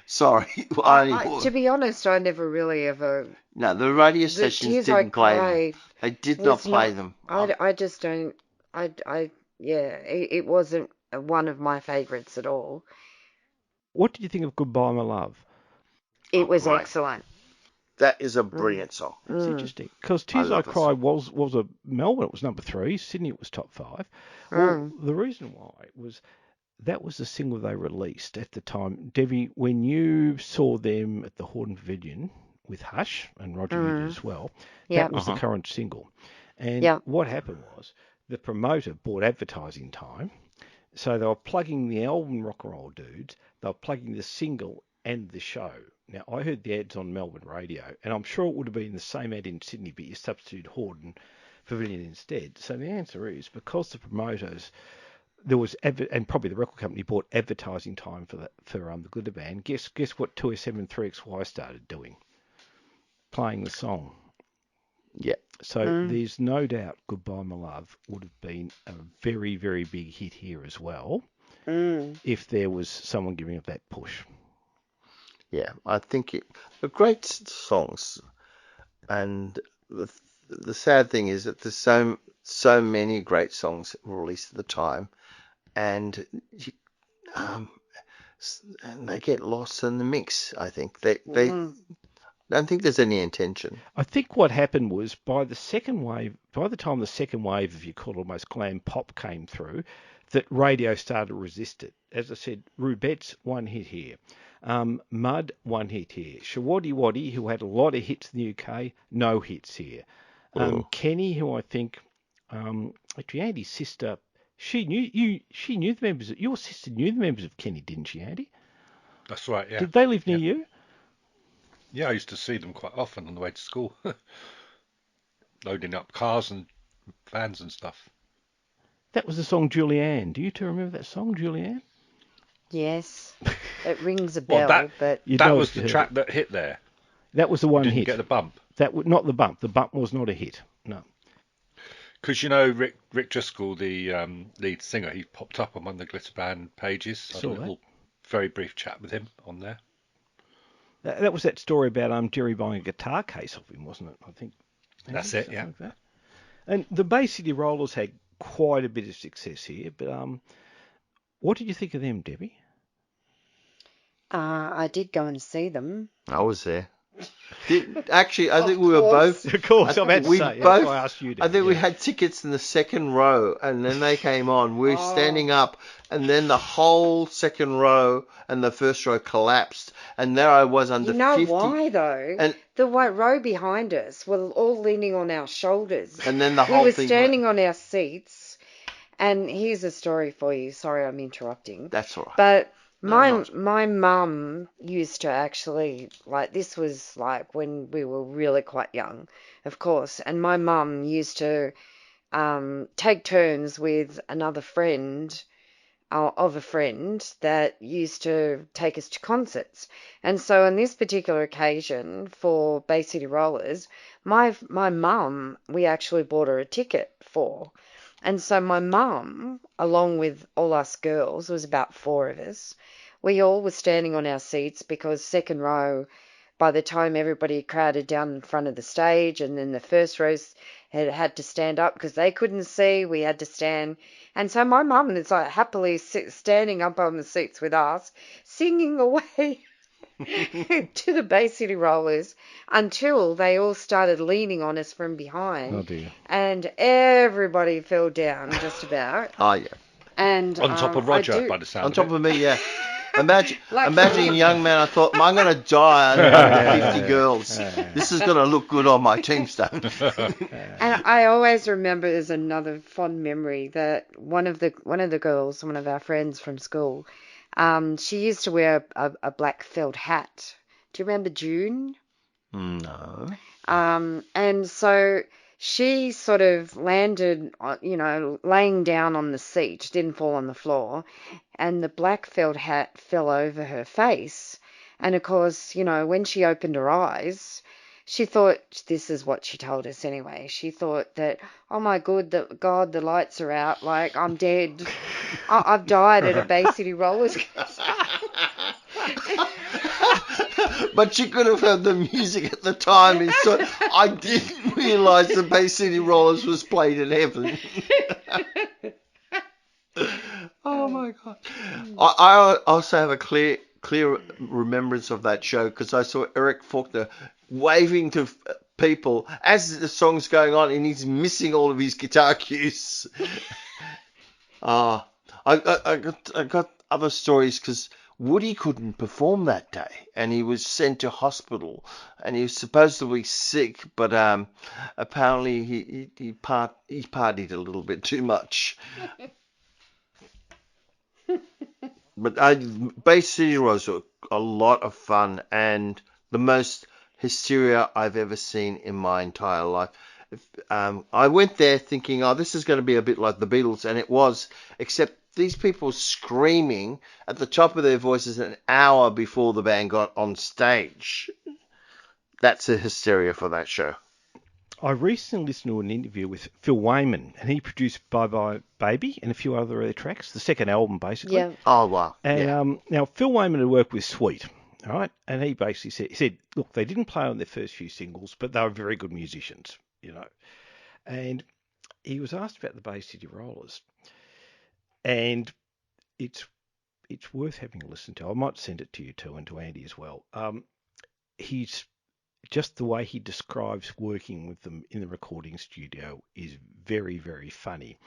Sorry. To be honest, I never really ever... No, the radio stations Tears didn't I play Cried them. They did not play them. I just don't... it wasn't one of my favourites at all. What did you think of Goodbye My Love? It was great. excellent. That is a brilliant song. It's interesting because Tears I love that Cried was a Melbourne. It was number 3. Sydney it was top 5. Well, the reason why was that was the single they released at the time. Debbie, when you saw them at the Hordern Pavilion with Hush and Roger Newton as well, that was the current single. And what happened was the promoter bought advertising time, so they were plugging the album Rock and Roll Dudes. They were plugging the single and the show. Now, I heard the ads on Melbourne radio, and I'm sure it would have been the same ad in Sydney, but you substitute Hordern Pavilion instead. So the answer is because the promoters, and probably the record company bought advertising time for the Glitter Band. Guess what 2SM and 3XY started doing? Playing the song. Yeah. So there's no doubt Goodbye My Love would have been a very, very big hit here as well if there was someone giving it that push. Yeah, I think they're great songs, and the sad thing is that there's so many great songs released at the time, and they get lost in the mix. I think they I don't think there's any intention. I think what happened was by the time the second wave, if you call it almost glam pop, came through, that radio started to resist it. As I said, Rubettes, one hit here. Mud, one hit here. Shawaddy Waddy, who had a lot of hits in the UK, no hits here. Kenny, who I think, actually Andy's sister, your sister knew the members of Kenny, didn't she, Andy? That's right, yeah. Did they live near you? Yeah, I used to see them quite often on the way to school, loading up cars and vans and stuff. That was the song Julianne. Do you two remember that song, Julianne? Yes, it rings a bell, but that was the track that hit there. That was the one Didn't hit. Get the bump. Not the bump. The bump was not a hit. No. Because Rick Driscoll, the lead singer, he popped up on one of the Glitter Band pages. I had a little, very brief chat with him on there. That was that story about Jerry buying a guitar case of him, wasn't it? I think. That's it. Yeah. Like that. And the Bay City Rollers had quite a bit of success here, but what did you think of them, Debbie? I did go and see them. I was there. Actually, I think we were both. Of course, I'm about to say. That's why I asked you. I think we had tickets in the second row, and then they came on. We were standing up, and then the whole second row and the first row collapsed, and there I was under 50. You know why though? And the white row behind us were all leaning on our shoulders, and then the whole we were thing standing on our seats. And here's a story for you. Sorry, I'm interrupting. That's all right. But my mum used to actually, like, this was like when we were really quite young, of course, and my mum used to take turns with another friend of a friend that used to take us to concerts. And so on this particular occasion for Bay City Rollers, my mum, we actually bought her a ticket for. And so my mum, along with all us girls, there was about 4 of us, we all were standing on our seats because second row, by the time everybody crowded down in front of the stage, and then the first rows had to stand up because they couldn't see, we had to stand. And so my mum is like happily standing up on the seats with us, singing away. to the Bay City Rollers until they all started leaning on us from behind. Oh dear. And everybody fell down just about. Oh, yeah. And On top of I Roger, do, by the sound On top of it. of me, yeah. Imagine, Like- imagine, young man, I thought, I'm going to die under 50 girls. This is going to look good on my tombstone. And I always remember, there's another fond memory, that one of the girls, one of our friends from school, she used to wear a black felt hat. Do you remember June? No. And so she sort of landed, laying down on the seat, didn't fall on the floor, and the black felt hat fell over her face. And of course, when she opened her eyes, she thought, this is what she told us anyway, she thought that, oh my God, the lights are out, like, I'm dead. I've died at a Bay City Rollers. But she could have heard the music at the time and thought, I didn't realise the Bay City Rollers was played in heaven. Oh my God. I also have a clear remembrance of that show because I saw Eric Faulkner waving to people as the song's going on and he's missing all of his guitar cues. I got other stories because Woody couldn't perform that day and he was sent to hospital and he was supposedly sick, but apparently he partied a little bit too much. But Bay City was a lot of fun and the most hysteria I've ever seen in my entire life. I went there thinking, oh, this is going to be a bit like the Beatles, and it was, except these people screaming at the top of their voices an hour before the band got on stage. That's a hysteria for that show. I recently listened to an interview with Phil Wayman, and he produced Bye Bye Baby and a few other of their tracks, the second album, basically. Yeah. Oh, wow. And Yeah. now Phil Wayman had worked with Sweet, all right? And he basically said, look, they didn't play on their first few singles, but they were very good musicians, And he was asked about the Bay City Rollers, and it's worth having a listen to. I might send it to you too, and to Andy as well. He's just the way he describes working with them in the recording studio is very, very funny.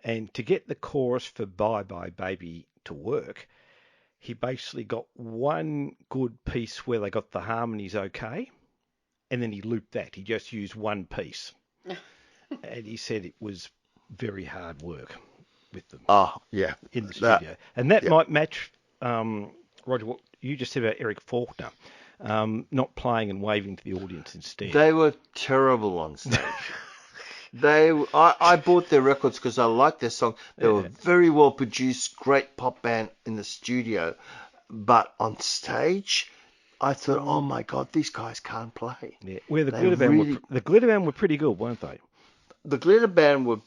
And to get the chorus for Bye Bye Baby to work, he basically got one good piece where they got the harmonies okay, and then he looped that. He just used one piece. And he said it was very hard work with them Oh, yeah. in the studio. And that yeah. might match, Roger, what you just said about Eric Faulkner. Not playing and waving to the audience instead. They were terrible on stage. I bought their records because I liked their song. They were very well produced, great pop band in the studio, but on stage, I thought, oh my God, these guys can't play. Yeah, where the They Glitter Band really- the Glitter Band were pretty good, weren't they? The Glitter Band were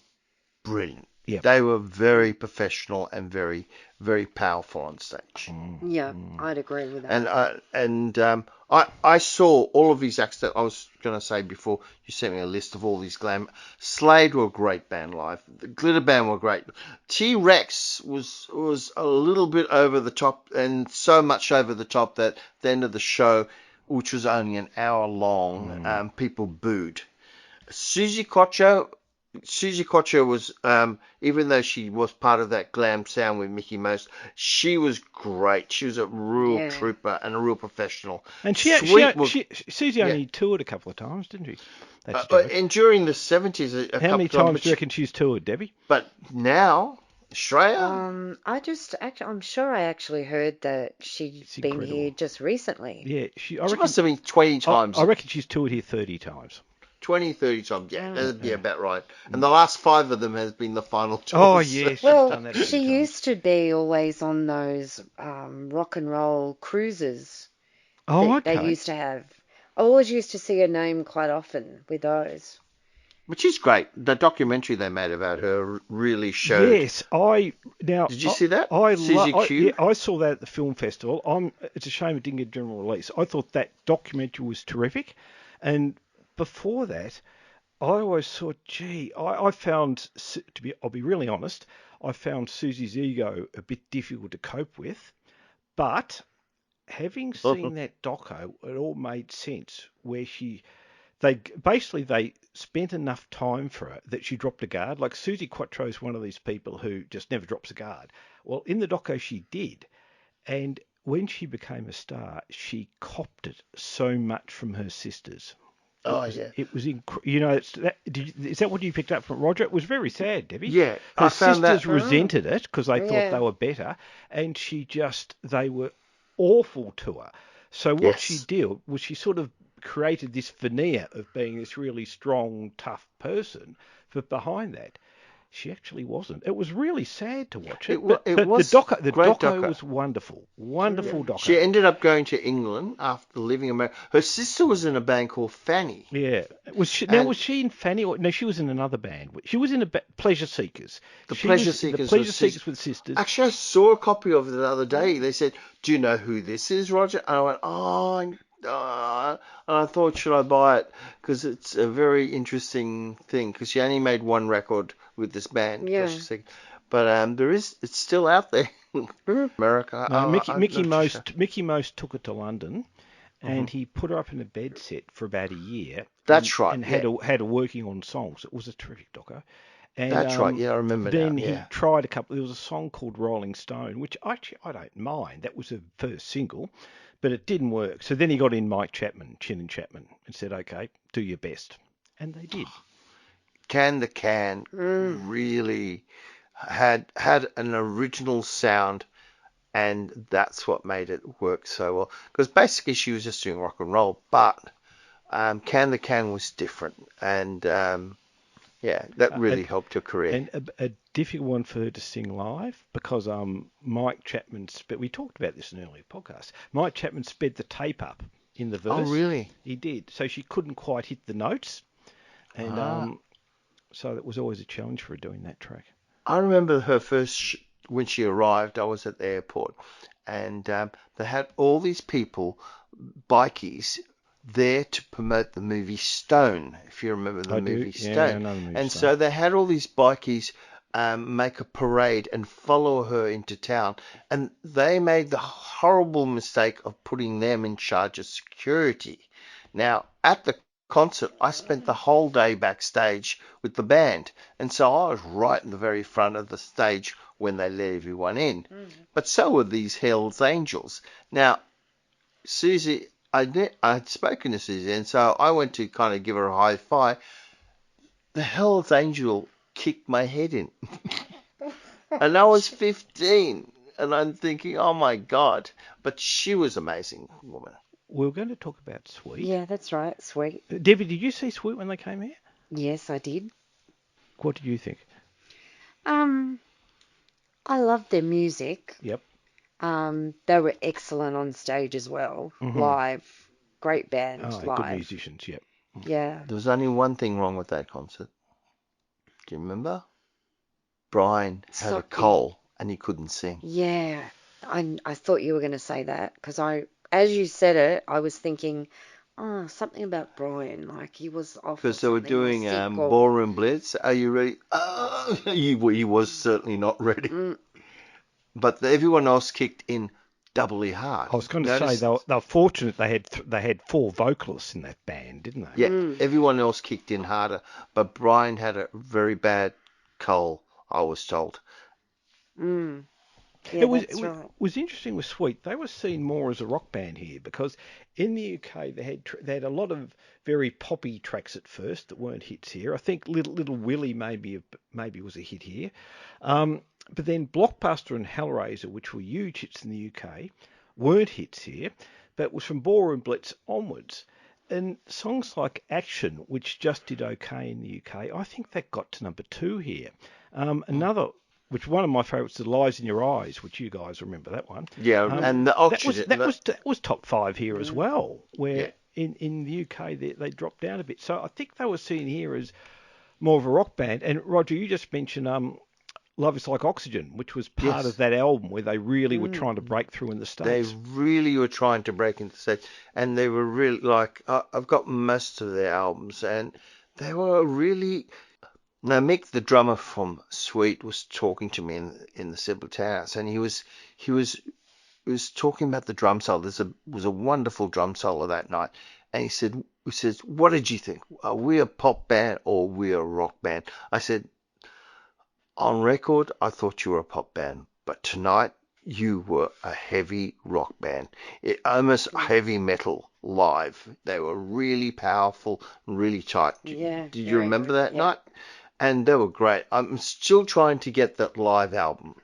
brilliant. Yeah. They were very professional and very, very powerful on stage. Yeah, I'd agree with that. I saw all of these acts that I was going to say before. You sent me a list of all these glam. Slade were a great band live. The Glitter Band were great. T-Rex was a little bit over the top, and so much over the top that at the end of the show, which was only an hour long, people booed. Susie Quatro was, even though she was part of that glam sound with Mickey Mouse, she was great. She was a real trooper and a real professional. And Susie only toured a couple of times, didn't she? That's and during the 70s, how many times do you reckon she's toured, Debbie? But now, Shreya? I'm sure I actually heard that she's been incredible. here just recently. Yeah, I She reckon, must have been 20 times. I reckon she's toured here 30 times. 20, 30 times. Yeah, that'd be about right. And the last 5 of them has been the final choice. Oh, yes. She's Well, done that a few she times. used to be always on those rock and roll cruises Oh, that okay. they used to have. I always used to see her name quite often with those. Which is great. The documentary they made about her really showed. Yes, Did you see that? I Susie Q? I saw that at the film festival. It's a shame it didn't get general release. I thought that documentary was terrific, and before that, I always thought, gee, I found, I'll be really honest, I found Susie's ego a bit difficult to cope with, but having seen that doco, it all made sense. Where they spent enough time for her that she dropped a guard. Like Susie Quattro is one of these people who just never drops a guard. Well, in the doco she did, and when she became a star, she copped it so much from her sisters. Oh, yeah. It was, is that what you picked up from Roger? It was very sad, Debbie. Yeah, Her I found that. sisters resented it because they thought Yeah. they were better, and they were awful to her. So what Yes. she did was she sort of created this veneer of being this really strong, tough person, but behind that, she actually wasn't. It was really sad to watch it. It was the great doco doco. was wonderful. Wonderful doco. She ended up going to England after living in America. Her sister was in a band called Fanny. Yeah. Was she in Fanny? Or, no, she was in another band. She was in Pleasure Seekers. The She Pleasure was- Seekers. The Pleasure Seekers with Sisters. Actually, I saw a copy of it the other day. They said, "Do you know who this is, Roger?" And I went, and I thought, should I buy it? Because it's a very interesting thing. Because she only made one record with this band. Yeah. Pleasure Seekers. But it's still out there. America. No, I'm Mickey not sure. Mickey Most took it to London, Mm-hmm. and he put her up in a bed set for about a year. That's right, And yeah. had her working on songs. It was a terrific doco. And, That's right. Yeah, I remember Then now. he Yeah. tried a couple. There was a song called Rolling Stone, which actually I don't mind. That was the first single, but it didn't work. So then he got in Mike Chapman, Chin and Chapman, and said, "Okay, do your best," and they did. Can the Can really had an original sound, and that's what made it work so well. Because basically she was just doing rock and roll, but Can the Can was different, and that really helped her career. And a difficult one for her to sing live because Mike Chapman, we talked about this in an earlier podcast. Mike Chapman sped the tape up in the verse. Oh, really? He did. So she couldn't quite hit the notes, and so that was always a challenge for her doing that track. I remember her first when she arrived. I was at the airport, and they had all these people, bikies, there to promote the movie Stone. If you remember the movie Stone, Yeah, I know the movie and Stone. so they had all these bikies make a parade and follow her into town, and they made the horrible mistake of putting them in charge of security. Now, at the concert, I spent the whole day backstage with the band, and so I was right in the very front of the stage when they let everyone in. But so were these Hells Angels. Now, Susie, I'd spoken to Susie, and so I went to kind of give her a high five. The Hells Angel kicked my head in, and I was 15, and I'm thinking, oh my God! But she was an amazing woman. We were going to talk about Sweet. Yeah, that's right. Sweet. Debbie, did you see Sweet when they came here? Yes, I did. What did you think? I loved their music. Yep. They were excellent on stage as well. Live. Great band Oh, good live. musicians, yep. Yeah. There was only one thing wrong with that concert. Do you remember? Brian had a Something. cold and he couldn't sing. Yeah. I thought you were going to say that because as you said it, I was thinking, something about Brian. Like he was off. Because they were something, or doing sick or- Ballroom Blitz. Are you ready? He was certainly not ready. But everyone else kicked in doubly hard. I was going to say they were fortunate they had four vocalists in that band, didn't they? Yeah, everyone else kicked in harder. But Brian had a very bad cold, I was told. Yeah, It was interesting with Sweet. They were seen more as a rock band here because in the UK they had a lot of very poppy tracks at first that weren't hits here. I think Little Willie maybe was a hit here, but then Blockbuster and Hellraiser, which were huge hits in the UK, weren't hits here, but it was from Ballroom Blitz onwards. And songs like Action, which just did okay in the UK, I think that got to number 2 here. Another, which one of my favourites, The Lies in Your Eyes, which you guys remember that one. Yeah, and the Oxygen. That was top 5 here as well, where in the UK they dropped down a bit. So I think they were seen here as more of a rock band. And Roger, you just mentioned Love Is Like Oxygen, which was part of that album where they really were trying to break through in the States. They really were trying to break into the States, and they were really like, I've got most of their albums, and they were really. Now, Mick, the drummer from Sweet, was talking to me in the Simple House, and he was was talking about the drum solo. Was a wonderful drum solo that night, and he says, "What did you think? Are we a pop band or are we a rock band?" I said, "On record, I thought you were a pop band, but tonight you were a heavy rock band. Almost heavy metal live. They were really powerful, really tight. Yeah, Did you very remember good. that Yeah. night? And they were great. I'm still trying to get that live album.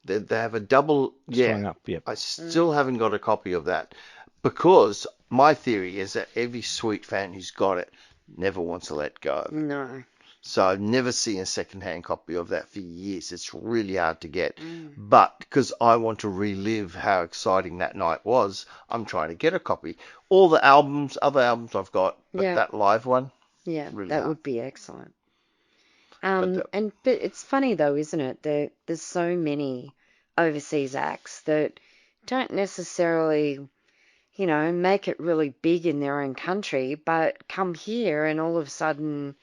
They have a double. Strung Yeah, up, yep. I still haven't got a copy of that because my theory is that every Sweet fan who's got it never wants to let go. No. So I've never seen a second-hand copy of that for years. It's really hard to get. Mm. But because I want to relive how exciting that night was, I'm trying to get a copy. All the albums, other albums I've got, but Yeah. that live one, Yeah, really that hard. would be excellent. But But it's funny though, isn't it? There's so many overseas acts that don't necessarily, make it really big in their own country, but come here and all of a sudden,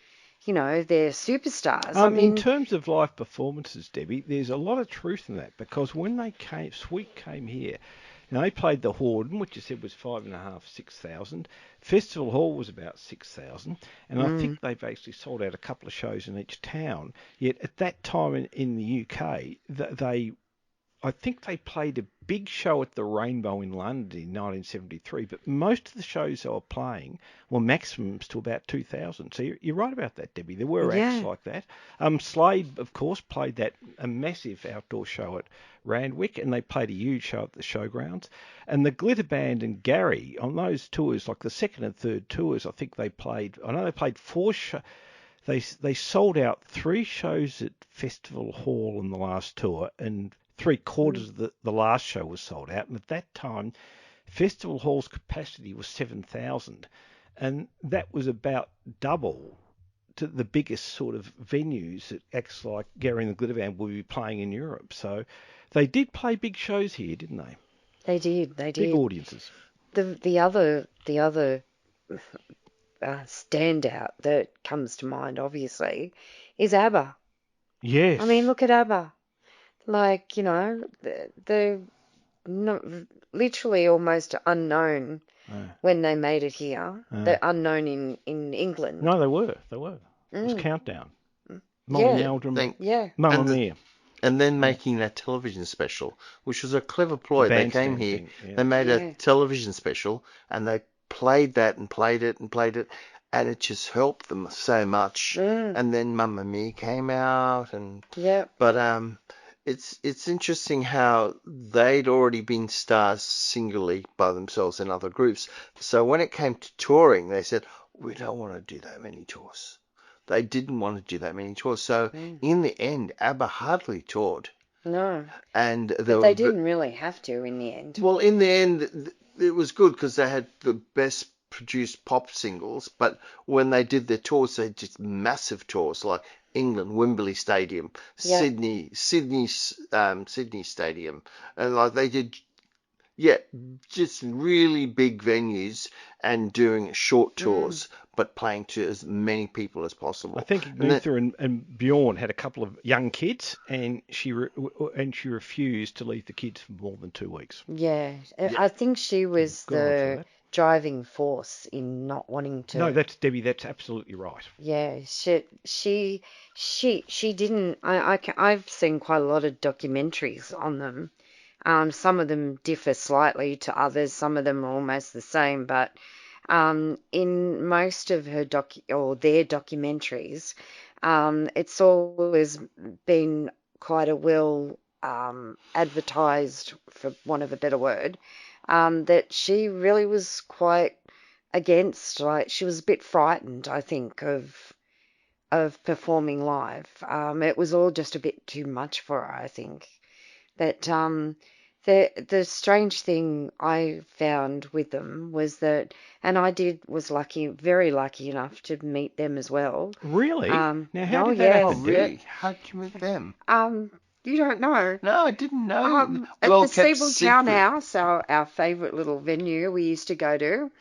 they're superstars. I In mean, terms of live performances, Debbie, there's a lot of truth in that because when Sweet came here, they played the Horden, which you said was 5,500, 6,000. Festival Hall was about 6,000, and I think they've actually sold out a couple of shows in each town. Yet at that time in the UK, I think they played a big show at the Rainbow in London in 1973, but most of the shows they were playing were maximums to about 2,000. So you're right about that, Debbie. There were acts yeah, like that. Slade, of course, played a massive outdoor show at Randwick, and they played a huge show at the showgrounds. And the Glitter Band and Gary, on those tours, like the second and third tours, I know they played four shows. They sold out 3 shows at Festival Hall in the last tour, and 3/4 of the last show was sold out. And at that time, Festival Hall's capacity was 7,000, and that was about double to the biggest sort of venues that acts like Gary and the Glitter Band will be playing in Europe. So they did play big shows here, didn't they? they did. They Big did. audiences. The other standout that comes to mind, obviously, is ABBA. Yes. I mean, look at ABBA. Like, they're not, literally almost unknown when they made it here. They're unknown in England. No, they were. It was Countdown. Molly Yeah. Meldrum. Yeah. Mamma Mia. And then making that television special, which was a clever ploy. They came Bandstand here, thing, yeah. they made Yeah. a television special, and they played that and played it and played it, and it just helped them so much. And then Mamma Mia came out, Yeah. but it's interesting how they'd already been stars singularly by themselves in other groups. So when it came to touring, they said, "We don't want to do that many tours." They didn't want to do that many tours. So in the end, ABBA hardly toured. No. And They didn't really have to in the end. well, in the end, it was good because they had the best produced pop singles. But when they did their tours, they did massive tours like England, Wembley Stadium, Yeah. Sydney Stadium, and like they did, just really big venues and doing short tours, but playing to as many people as possible. I think Agnetha and Bjorn had a couple of young kids, and she refused to leave the kids for more than 2 weeks. Yeah. I think she was Good on her for the that. driving force in not wanting to. No, that's Debbie. That's absolutely right. Yeah, she didn't. I've seen quite a lot of documentaries on them. Some of them differ slightly to others. Some of them are almost the same. But in most of her their documentaries, it's always been quite a well advertised, for want of a better word, that she really was quite against. Like, she was a bit frightened, I think, of performing live. It was all just a bit too much for her, I think. But the strange thing I found with them was that, and was lucky, very lucky enough to meet them as well. Really? Now, how oh, did that yes. happen, Debbie? Really? How'd you meet them? You don't know. No, I didn't know. At Well the kept Siebel secret. Town House, our favourite little venue we used to go to,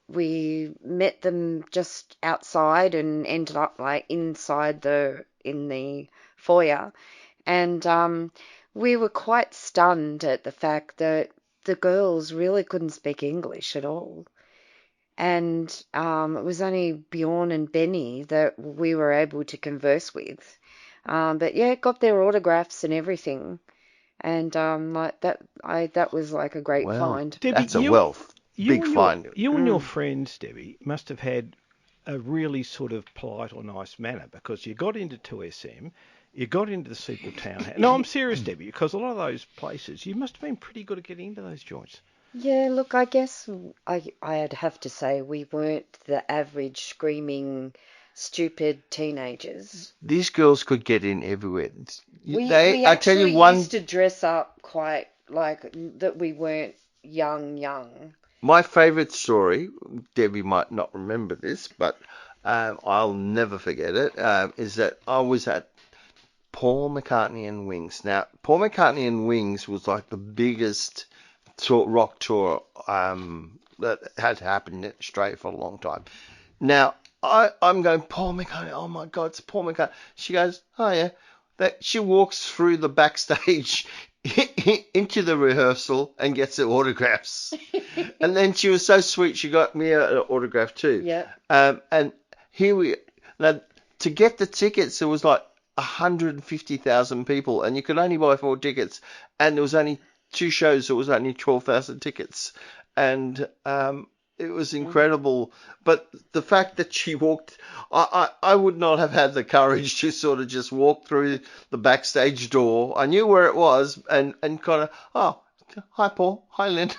we met them just outside and ended up like inside in the foyer, And we were quite stunned at the fact that the girls really couldn't speak English at all. And it was only Bjorn and Benny that we were able to converse with. But yeah, got their autographs and everything. And like that was like a great Wow, find. Debbie, that's a wealth. Big find. You and your friends, Debbie, must have had a really sort of polite or nice manner, because you got into 2SM, you got into the Sequel Townhouse. No, I'm serious, Debbie, because a lot of those places, you must have been pretty good at getting into those joints. Yeah, look, I guess I'd have to say we weren't the average screaming, stupid teenagers. These girls could get in everywhere. We I tell actually you one. used to dress up quite like that. We weren't young. My favourite story, Debbie might not remember this, but I'll never forget it, is that I was at Paul McCartney and Wings. Now, Paul McCartney and Wings was like the biggest rock tour that had happened in Australia for a long time. Now, I'm going, Paul McCartney, oh my God, it's Paul McCartney. She goes, oh yeah. She walks through the backstage into the rehearsal and gets the autographs. And then she was so sweet, she got me an autograph too. Yeah. And now, to get the tickets, there was like 150,000 people, and you could only buy 4 tickets, and there was only 2 shows, so it was only 12,000 tickets, and it was incredible. But the fact that she walked, I would not have had the courage to sort of just walk through the backstage door. I knew where it was, and kind of, oh, hi Paul, hi Linda.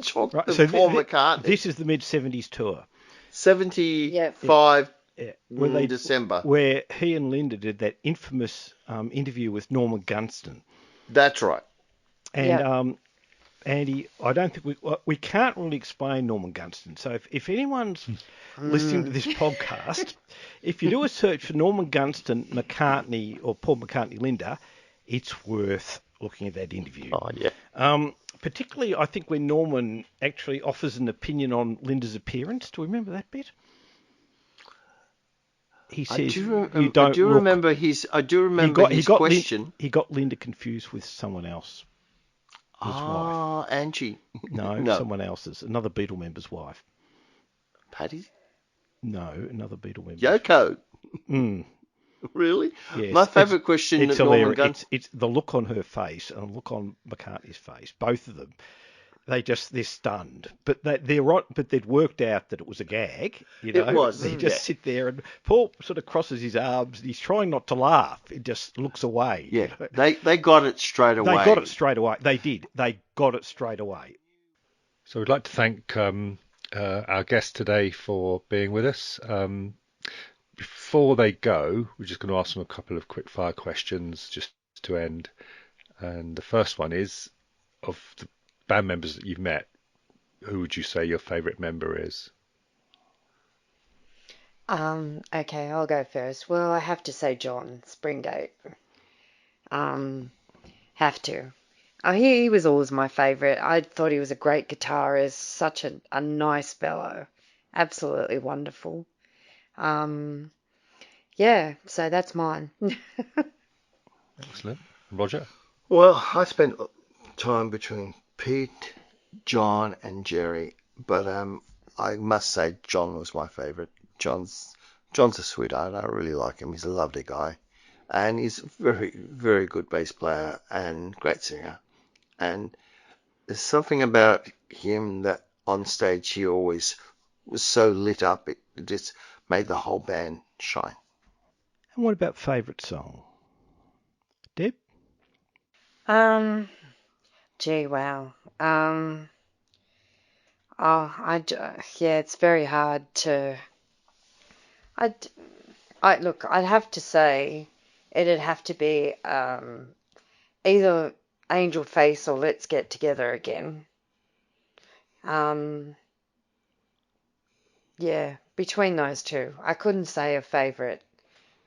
Talk Right, to so Paul McCartney. This is the mid-70s tour. 75 where December. Where he and Linda did that infamous interview with Norman Gunston. That's right. And Andy, I don't think we can't really explain Norman Gunston. So if anyone's listening to this podcast, if you do a search for Norman Gunston, McCartney, or Paul McCartney, Linda, it's worth looking at that interview. Oh, yeah. Particularly, I think when Norman actually offers an opinion on Linda's appearance. Do we remember that bit? He says, I do remember his question. He got Linda confused with someone else. His wife. Angie. No, someone else's. Another Beatle member's wife. Patty? No, another Beatle member. Yoko. Mm. Really? Yes. My favourite question. It's hilarious. It's the look on her face and the look on McCartney's face. Both of them. They're stunned, but they're right. But they'd worked out that it was a gag. You know, it was. They just sit there, and Paul sort of crosses his arms, and he's trying not to laugh. He just looks away. Yeah, you know? They got it straight away. They got it straight away. They did. They got it straight away. So we'd like to thank our guest today for being with us. Before they go, we're just going to ask them a couple of quick fire questions just to end. And the first one is, of the band members that you've met, who would you say your favourite member is? Okay, I'll go first. Well, I have to say John Springate. Have to. Oh, he was always my favourite. I thought he was a great guitarist, such a nice fellow. Absolutely wonderful. Yeah, so that's mine. Excellent. Roger? Well, I spent time between Pete, John, and Jerry, but I must say John was my favourite. John's a sweetheart. I really like him. He's a lovely guy, and he's a very, very good bass player and great singer. And there's something about him that on stage he always was so lit up. It just made the whole band shine. And what about favourite song? Deb? Gee, wow. It's very hard to. Look, I'd have to say it'd have to be either Angel Face or Let's Get Together Again. Yeah, between those two, I couldn't say a favourite.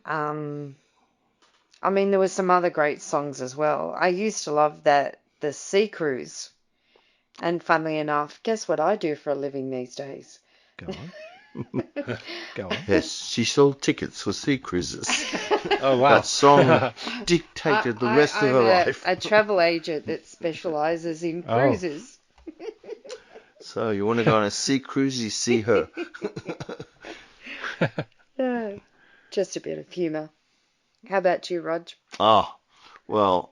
I mean, there were some other great songs as well. I used to love the Sea Cruise. And funnily enough, guess what I do for a living these days? Go on. Go on. Yes, she sold tickets for sea cruises. Oh wow. That song dictated the rest of I'm her life. a travel agent that specialises in Oh. cruises. So you want to go on a sea cruise, you see her. Just a bit of humour. How about you, Rog? Oh, well,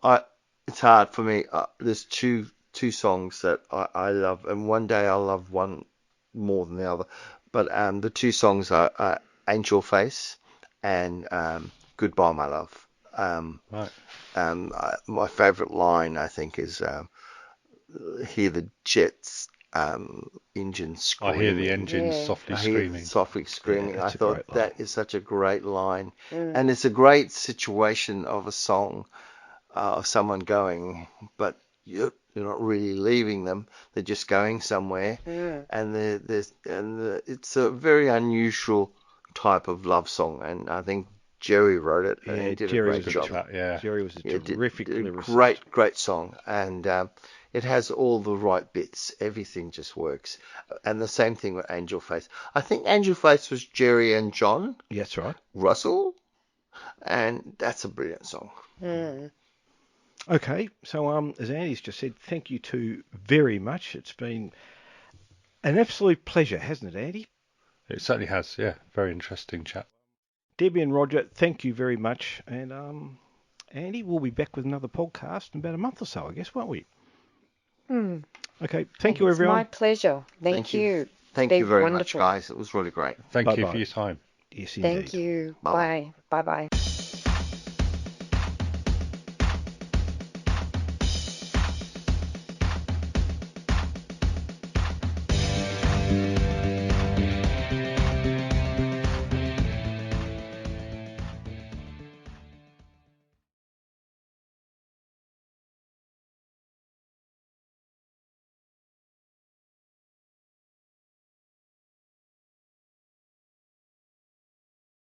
it's hard for me. There's two songs that I love, and one day I'll love one more than the other. But the two songs are Angel Face and Goodbye, My Love. Right. My favourite line, I think, is hear the jets engine I screaming. hear the engine Yeah. softly I hear screaming. softly screaming. Yeah, I that's a thought great line. that is such a great line, and it's a great situation of a song of someone going, but you're not really leaving them. They're just going somewhere, and it's a very unusual type of love song, and I think Jerry wrote it and Yeah, he did Jerry a was great a job. Yeah. Jerry was a Yeah, terrific did a lyricist. great song, and it has all the right bits. Everything just works, and the same thing with Angel Face. I think Angel Face was Jerry and John Yeah, that's right. Russell, and that's a brilliant song. Okay, so as Andy's just said, thank you two very much. It's been an absolute pleasure, hasn't it, Andy? It certainly has. Yeah. Very interesting chat. Debbie and Roger, thank you very much. And Andy, we'll be back with another podcast in about a month or so, I guess, won't we? Okay, thank you, It's everyone. my pleasure. Thank you. Thank They're you very wonderful. much, guys. It was really great. Thank you Bye-bye. for your time. Yes, indeed. Thank you. Bye-bye. Bye. Bye-bye.